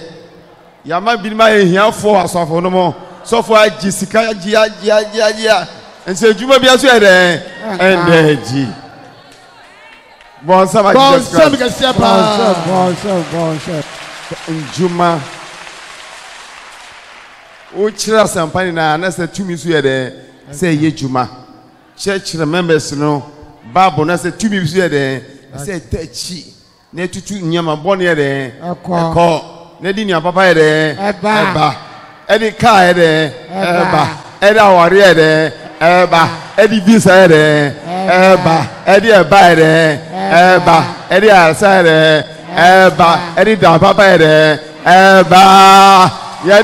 Yama bin my here for us of no more. So for Jessica, Gia, and say, you may be as well there. And G. Bon, some Juma. Uchira sampani na nasa tumi su yede say ye juma church members no bible nasa tumi su yede say techi na tutu nyama bone yede eko na di nya papa yede eba edi ka yede eba edi awari yede eba edi visa yede eba edi eba yede eba edi arsa yede eba edi da papa yede eba. Yes.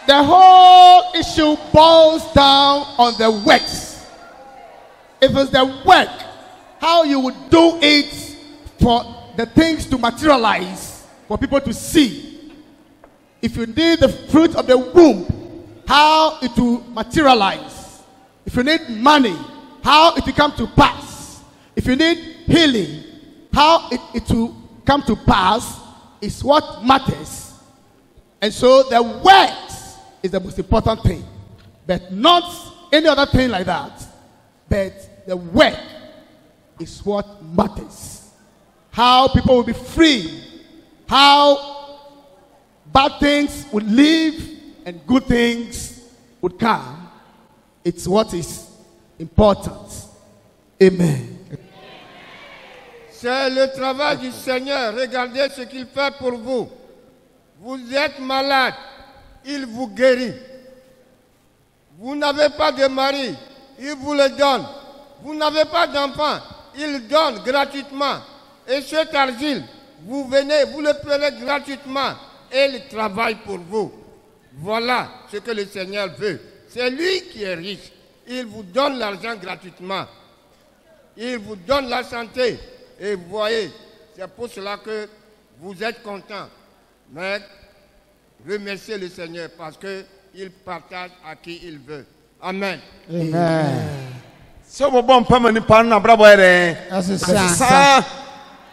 The whole issue boils down on the works. If it's the work, how you would do it for the things to materialize, for people to see. If you need the fruit of the womb, how it will materialize. If you need money, how it will come to pass. If you need healing, how it will come to pass is what matters. And so the works is the most important thing, but not any other thing like that. But the work is what matters. How people will be free, how bad things will leave and good things would come. It's what is important. Amen. C'est le travail du Seigneur. Regardez ce qu'il fait pour vous. Vous êtes malade, il vous guérit. Vous n'avez pas de mari, il vous le donne. Vous n'avez pas d'enfant, il donne gratuitement. Et cet argile, vous venez, vous le prenez gratuitement et il travaille pour vous. Voilà ce que le Seigneur veut. C'est lui qui est riche. Il vous donne l'argent gratuitement. Il vous donne la santé. Et vous voyez, c'est pour cela que vous êtes content. Mais remerciez le Seigneur parce qu'il partage à qui il veut. Amen. Amen. So bon pama ni pan na brabo ere. Sa.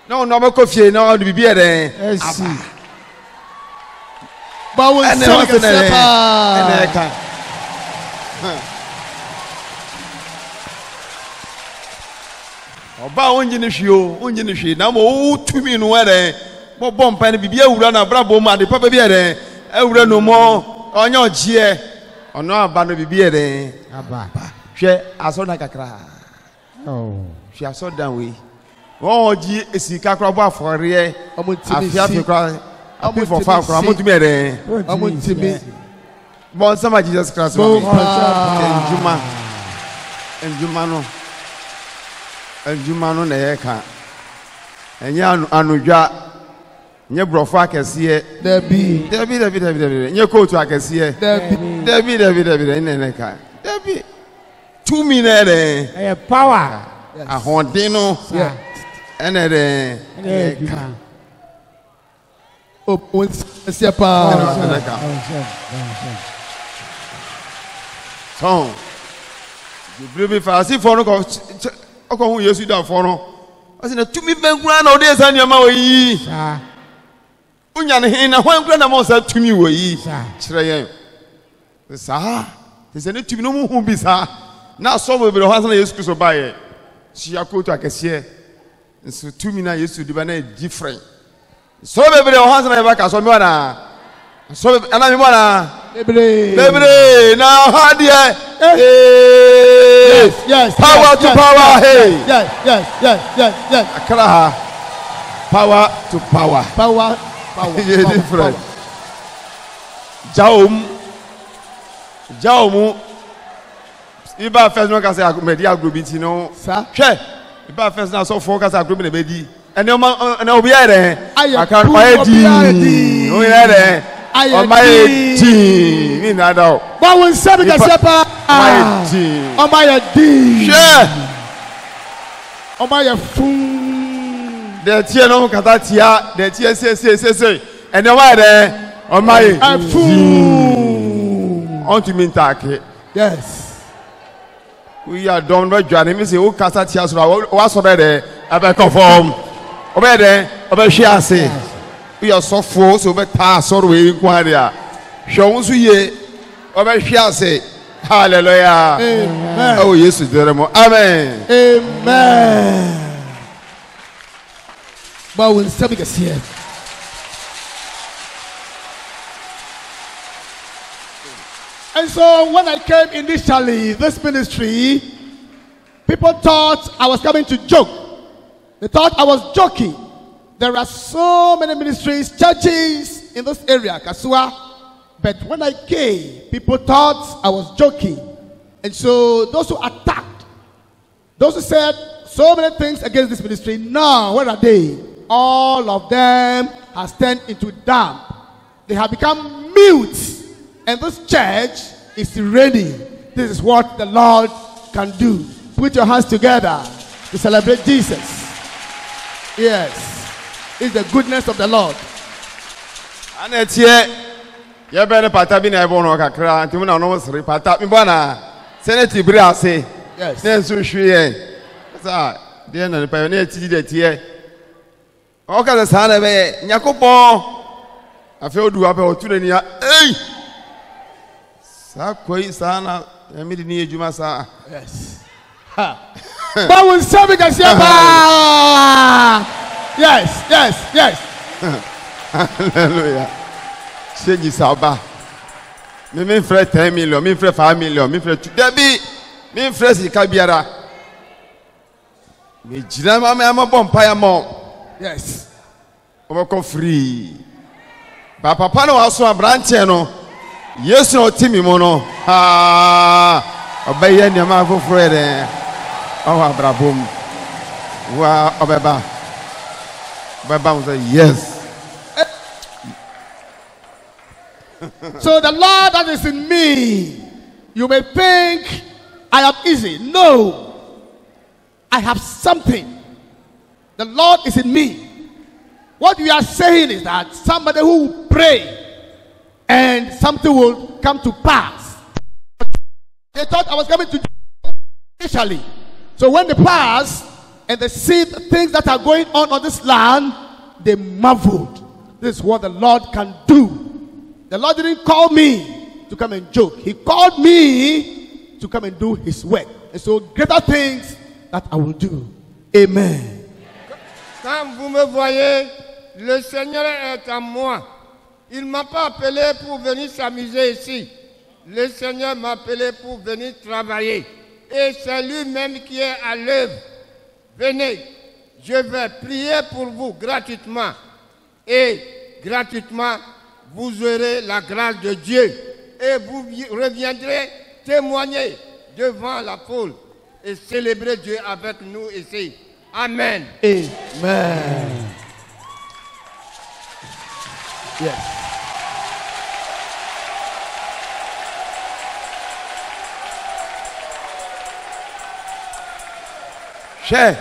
No no be kofie no do bibi ere. Esi. But we Ene sing wa a ene shepherd. ka. Oba onji ni hwio, onji ni hwi na mo tumi no ere. Mo bom pan bibi awura na brabo ma de papa bi ere. Awura no mo onye ogie. Ono aba no bibi ere. Aba. Hwe asoda kakra. Oh. Hwe asoda we. Won ogie esika kra bo afore. Afia fi kra. Api for far kra mo tumi ere. Amutimi. Bon sama Jesus Christ. Enjuma no na ye ka. Enya anodwa. Nye brofo akese. Debi. Nye kotu akese. Debi. Nene ka. Debi. 2 minutes. A power. Ahondin no. Yeah. Ene Oh, we sing a shepherd. So, you believe if I see for no ko hu Yesu da for no. I say na tumi benkura na ode san yama yi. Sa. Unya ne hin na hwan kura na mo sa tumi wo yi. Sa. Kire yen. Sa. Te se ne tumi no mu hu bi sa. Na so we be ho san Yesu Kristo ba ye. Si akoto akese. Nso tumi na Yesu di ba na different. So be be ho san e ba ka so me wana. So ana me wana. Bebre na ha dia. Yes. Power to power. Hey. Yes. Akra. Power to power. Power. Yeah, different. Jaum. Iba first no ka say media agro bi ti no. Sir. Hwe. Iba first na so for ka say agro bi na be di. Ene na obi ere. Aka di. O ere. O my di. Mi na da. But we sing a shepherd. My di. Oh my di. Hwe. Oh my fun. The tie no kata tia, the tie say. Ene wa ere. O my Fun. on to mean take. Yes. We are done by Johnny. Me say, "O kasa tia so wa so be there. Ebe conform. Obe there. Obe share say. We are so full so be ta so we inquiry. Show us ye. Obe share say. Hallelujah. Amen. Oh Jesus, deremo. Amen. Amen. But we sing a shepherd. And so when I came initially, this ministry, people thought I was coming to joke. They thought I was joking. There are so many ministries, churches in this area, Kasua. But when I came, people thought I was joking. And so those who attacked, those who said so many things against this ministry, now where are they? All of them have turned into damp. They have become mute. And this church is ready. This is what the Lord can do. Put your hands together to celebrate Jesus. Yes. It's the goodness of the Lord. Anetie. Ye be ne pata bi na ebo no kakra. Ntimi na no sere pata. Mi bona. Senate bri ase. Yes. Na so hwe. Sa, de na pa na ti de tie. O ka sa na be Yakobon. Afi odu ape otu ni ya. Ei! Sa koi sana emidi ni ejuma sa. Yes. But we serve because yes. Hallelujah. Change saba. Me frɛ 10 million, me frɛ 5 million, me frɛ 2. Debi, me frɛ sika biara. Me jina ma me amabɔ mpaya mo. Yes. Obako free. Ba papa no aso abranche no. Yesu no timi mo no. Obeye nneɛma afoforo ere. Awa abrabom. Wa obeba. Bible say yes. So the Lord that is in me, you may think I am easy. No, I have something. The Lord is in me. What we are saying is that somebody who will pray and something will come to pass. They thought I was coming to initially. So when they pass and they see the things that are going on this land, they marveled. This is what the Lord can do. The Lord didn't call me to come and joke. He called me to come and do his work. And so greater things that I will do. Amen. Quand vous me voyez, le Seigneur est à moi. Il ne m'a pas appelé pour venir s'amuser ici. Le Seigneur m'a appelé pour venir travailler. Et c'est lui-même qui est à l'œuvre. Venez, je vais prier pour vous gratuitement. Et gratuitement, vous aurez la grâce de Dieu. Et vous reviendrez témoigner devant la foule et célébrer Dieu avec nous ici. Amen. Amen. Yes. Share.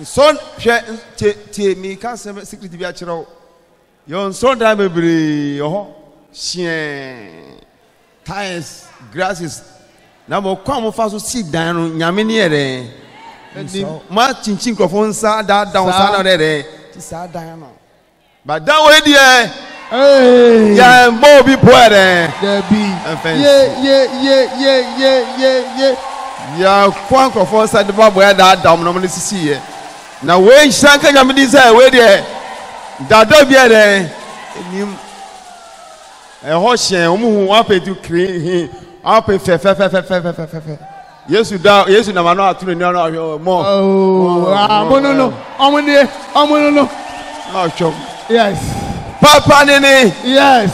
Son share te me can say secret bi a chiro. Your son da bebre ho. Share. Tires, grasses. Na mo kwa mo fa so seed dan no nyame ne ere. Ma chinchin crofon sa da down sa na ere. Ti sa dan no. But that way there. Hey. Yeah, mo bi po ere. There be. Yeah. Ya kwa crofon sa de ba boy da down no mo sisi ye. Na we shanka nyame di say we there. Da do bi ere. Enim ho hyen o mu hu wa pe tu clean up fe. Yesu na mano atunu ni ono mo. Oh, no. Omono. No chom. Yes. Papa nene. Yes.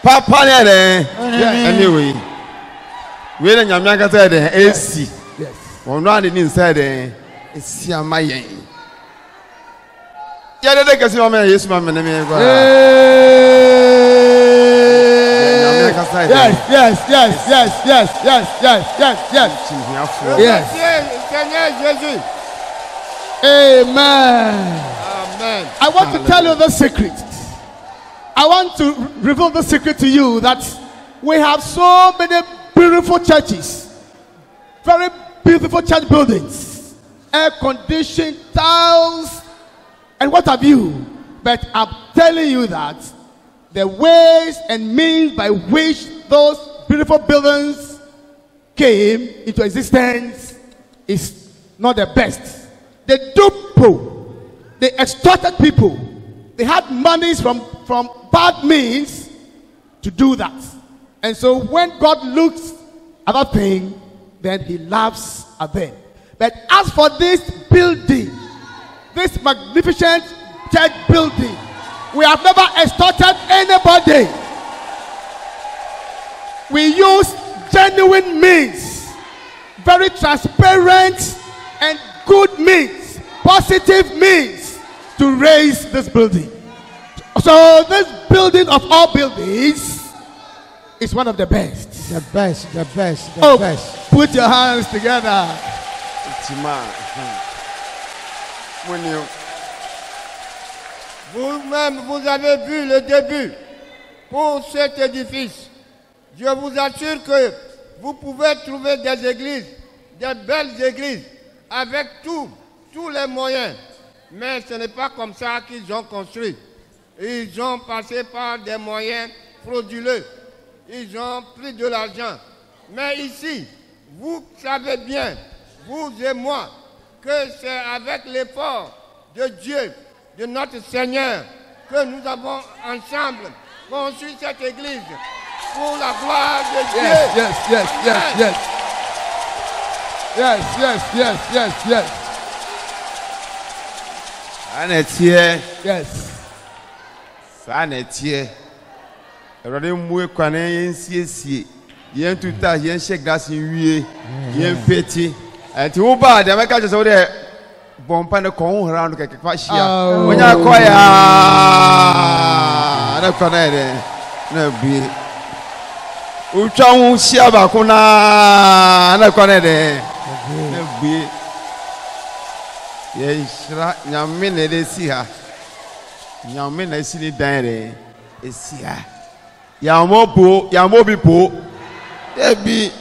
Papa nene. Anyway. We na nyame aka say the AC. Yes. Ono ande ni inside the esi amayen. Ya de kasi mama Yesu mama na me kwa. Yes. Yes. Seigneur Jésus. Amen. Amen. I want to tell you the secret. I want to reveal the secret to you that we have so many beautiful churches, very beautiful church buildings, air-conditioned tiles, and what have you. But I'm telling you that the ways and means by which those beautiful buildings came into existence is not the best. They duped people. They extorted people. They had monies from bad means to do that. And so when God looks at that thing, then he laughs at them. But as for this building, this magnificent church building, we have never extorted anybody. We use genuine means, very transparent and good means, positive means to raise this building. So this building of all buildings is one of the best. The best. Put your hands together. Vous-même, vous avez vu le début pour cet édifice. Je vous assure que vous pouvez trouver des églises, des belles églises, avec tous les moyens. Mais ce n'est pas comme ça qu'ils ont construit. Ils ont passé par des moyens frauduleux. Ils ont pris de l'argent. Mais ici, vous savez bien, vous et moi, que c'est avec l'effort de Dieu, de notre Seigneur, que nous avons ensemble construit cette église pour la gloire de Dieu. Yes. Sanetie. Erode mwe kwane yen siesie. Yen tuta yen shake gas yen wie. Yen feti. Enti wo ba de meka je so de bompa ne ko around ke kwa hia onya koya na konere na bi utwa hu hia ba ko na konere na bi ye shira nyame ne de si ha nyame na si ni dan re esi ha ya mo bi po e bi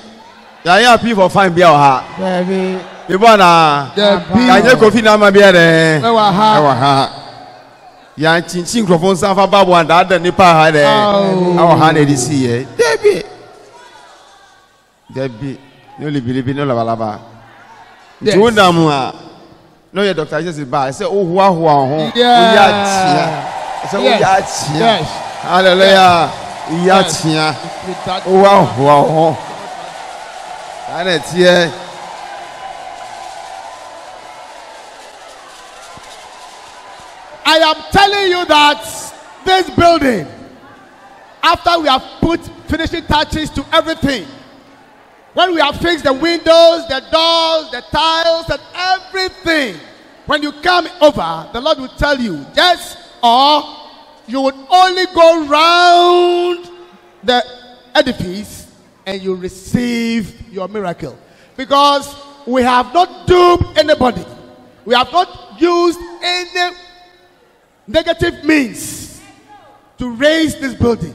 ya pay for fine bia ha baby Ibona kanye kofi na ma bia de ewa ha ya chinchin krofon sanfa babu anda ada nipa ha de awo ha na disi ye debi no libilibi no labalaba junda mu a no ye Dr. Jesus ba say o huwa ho ya tia say o ya tia hallelujah ya tia o wa huwa ho ana tie. I am telling you that this building, after we have put finishing touches to everything, when we have fixed the windows, the doors, the tiles, and everything, when you come over, the Lord will tell you, yes, or you would only go round the edifice and you receive your miracle. Because we have not duped anybody. We have not used any negative means to raise this building.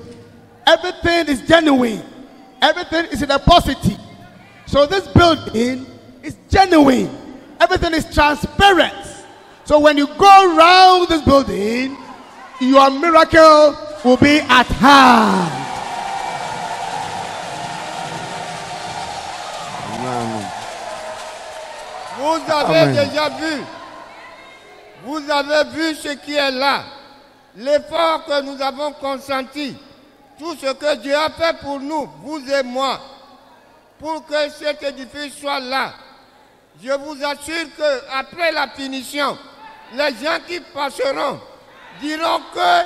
Everything is genuine. Everything is in a positive. So this building is genuine. Everything is transparent. So when you go around this building, your miracle will be at hand. Vous avez déjà vu. Vous avez vu ce qui est là, l'effort que nous avons consenti, tout ce que Dieu a fait pour nous, vous et moi, pour que cet édifice soit là. Je vous assure qu'après la finition, les gens qui passeront diront que,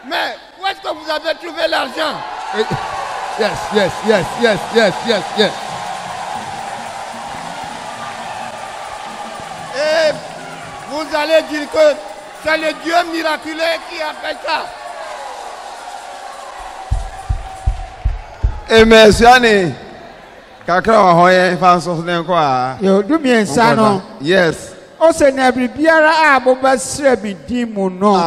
mais où est-ce que vous avez trouvé l'argent? Yes. Et vous allez dire que c'est le Dieu miraculeux qui a fait ça. Amen. Siane. Kakra wa hoye fa so den ko a. Yo du mi ensa no. Yes. O se na bibiara a bo ba sre bi din mu no.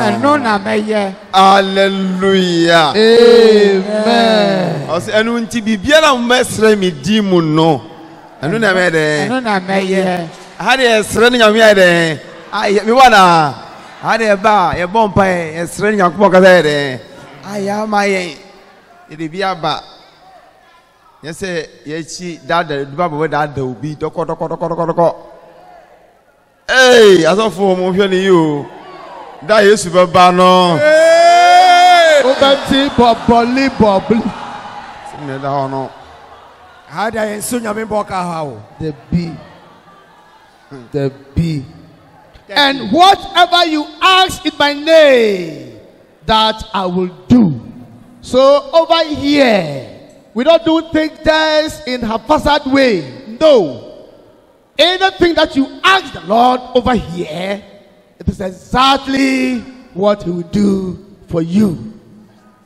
Eno na meye. Hallelujah. Amen. O se enu nti bibiara mo mesre mi din mu no. Enu na me de. Eno na meye. How de esre ni nyame de. Ai mi wana. How de ba ye bompa esre ni nyankopɔ ka de. Aya ma ye. Ede bia ba. Yese ye chi dada duba bo dada obi doko. Hey, asofo mo hwe ni yo. Da Yesu be ba no. O benti boboli. Ne da ono. How do I so nyame boka how? The B. And whatever you ask in my name, that I will do. So over here, we don't do things just in a haphazard way. No. Anything that you ask the Lord over here, it is exactly what He will do for you.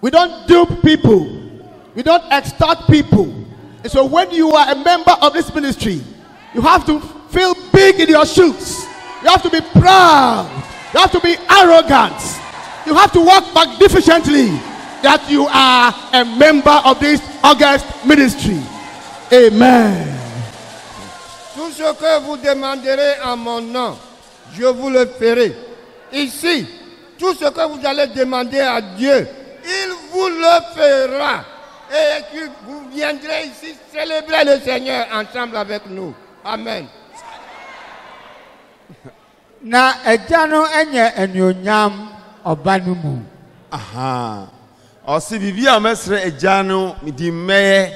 We don't dupe people. We don't extort people. And so when you are a member of this ministry, you have to feel big in your shoes. You have to be proud. You have to be arrogant. You have to walk magnificently that you are a member of this august ministry. Amen. Tout ce que vous demanderez en mon nom, je vous le ferai. Ici, tout ce que vous allez demander à Dieu, il vous le fera. Et que vous viendrez ici célébrer le Seigneur ensemble avec nous. Amen. Na ejano enye enyonyam obanu mu. Aha. O si bibia mesre ejano midi meye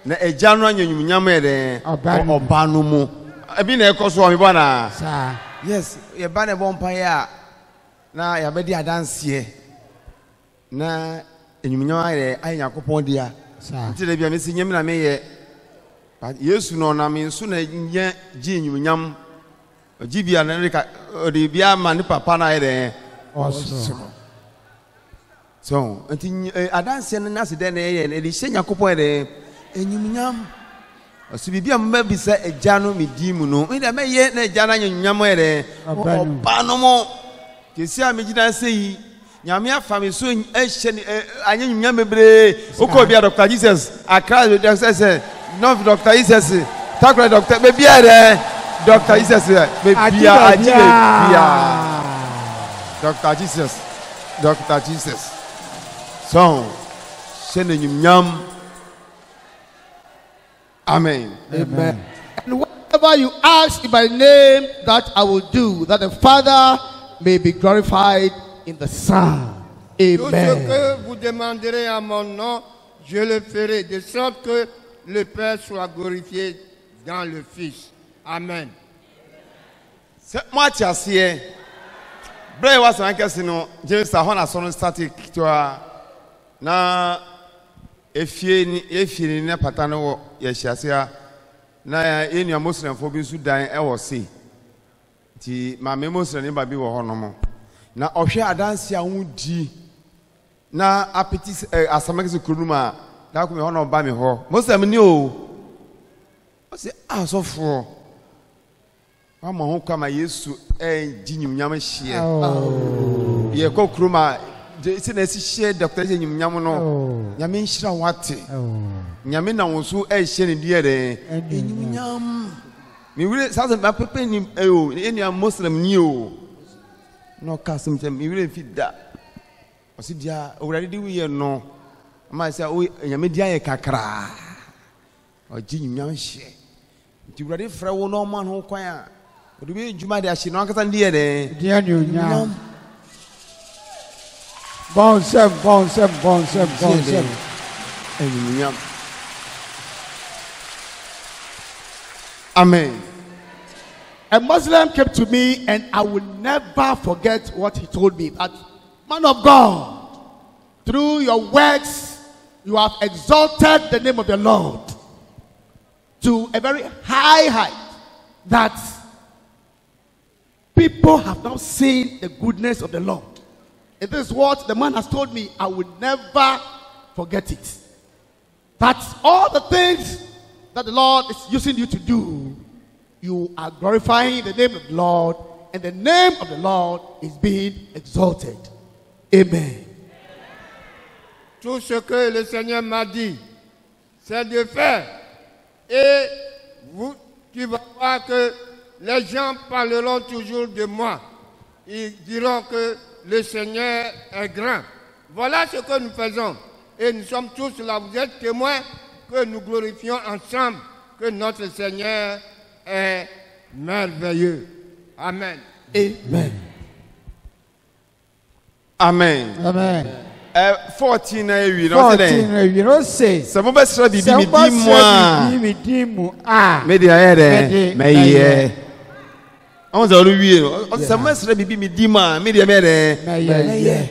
na ejano anyonyunyam ede obanu mu. Ebi na ekoso mi bona. Sa. Yes, ye ba na bompa ya na ya be di adanse na enyumunyam ede ayakopon dia. Sa. Nti de bia me si nyem na me ye. Yesu no na me nso na nya ji enyumunyam Ojibia na reka odibia ma ne papa na ere Also. so nti adanse no na se de na ye na de Yakobon ere enyumnyam osibibia mma bi se eja no medi mu no me de me ye na eja na enyumnyam ere oba no mo kesi a megida se yi nyame afa me so ehye anyanyumnyam bebre oko bia Dr. Jesus akra Dr. say no Dr. Jesus takra Dr. baby ere Dr. Jesus baby bia Dr. Jesus so send nyumnyam amen. And whatever you ask in my name, that I will do, that the Father may be glorified in the Son. Tout ce Amen. que vous demanderez à mon nom, je le ferai, de sorte que le Père soit glorifié dans le Fils. Amen. Moi tiasie bre was an kese no James Ahona so no static to na efie ni na pata no ye hyiase na enu Muslim fo bi su dan e wo se ti ma me Muslim ni ba bi wo ho no mo na ohwe adanse a wudi na apeti asamake kuruma da ko me ho no ba me ho Muslim ni o se asofo Mama ho kama Yesu jinyumnyam hye ye ko kruma se na si hye Dr. jinyumnyam no nyame nhira wate nyame na wonso hye ne die de jinyumnyam mi wure sasa ma pepe ni enu Muslim ni o no kasem tem mi wure fida o si dia owurade di wiye no ma se o nyame dia ye kakra o jinyumnyam hye ti wurade fra wo no man ho kwan a do be juma de ashi no ankasa ndiye de Dear you now. Bonsem. Amen. A Muslim came to me, and I will never forget what he told me. That, man of God, through your works, you have exalted the name of the Lord to a very high height, that people have now seen the goodness of the Lord. And this is what the man has told me. I will never forget it. That's all the things that the Lord is using you to do. You are glorifying the name of the Lord, and the name of the Lord is being exalted. Amen. Tout ce que le Seigneur m'a dit, c'est de faire. Et tu vas voir que les gens parleront toujours de moi. Ils diront que le Seigneur est grand. Voilà ce que nous faisons. Et nous sommes tous là. Vous êtes témoins que nous glorifions ensemble que notre Seigneur est merveilleux. Amen. Amen. Amen. 14 na ewi no 14 you know say. se mo be sra bibi mi di mu a me dia yere me ye on za ru wie no se mo sra bibi mi di mu a me dia me ye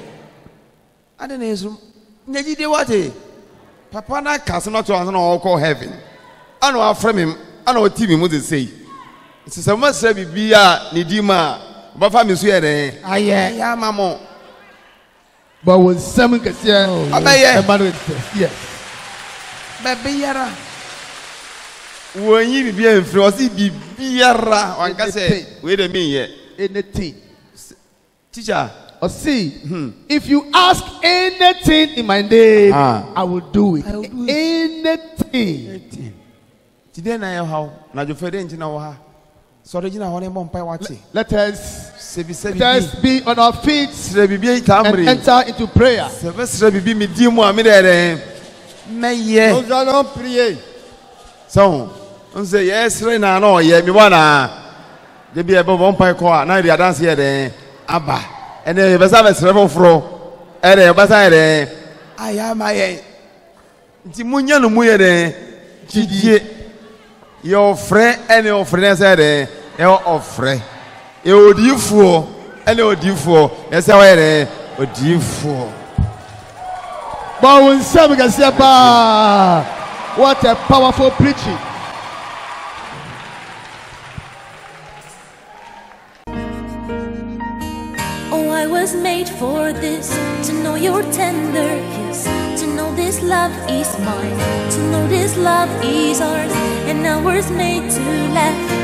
ade na yesu nyaji de wate papa na cast not to no call heaven ano afre me ano ti mi mu de say se mo sra bibi a ni di mu a ba fa mi so yere Aye. ya mamo. But when someone can say, yes. Baby yara. When you be a frosty be yara, one can say, wait a minute. Anything. Teacher, or see, if you ask anything in my name, I will do it. Anything. Today, now how? Now you fed into our sorry, you know, let us be on our feet and enter into prayer. Nous allons prier. So, on say yes, Rena, no, yeah, me wanna. They be above one pie car, now they are dancing here, Abba, and then the service level fro, and the Basare. I am my Timunya no Muye, Gigi, your friend and your friend said, your offre. You do for, and you do for, yes, I do for. But when some can say, what a powerful preaching. Oh, I was made for this, to know your tender kiss, to know this love is mine, to know this love is ours, and ours made to laugh.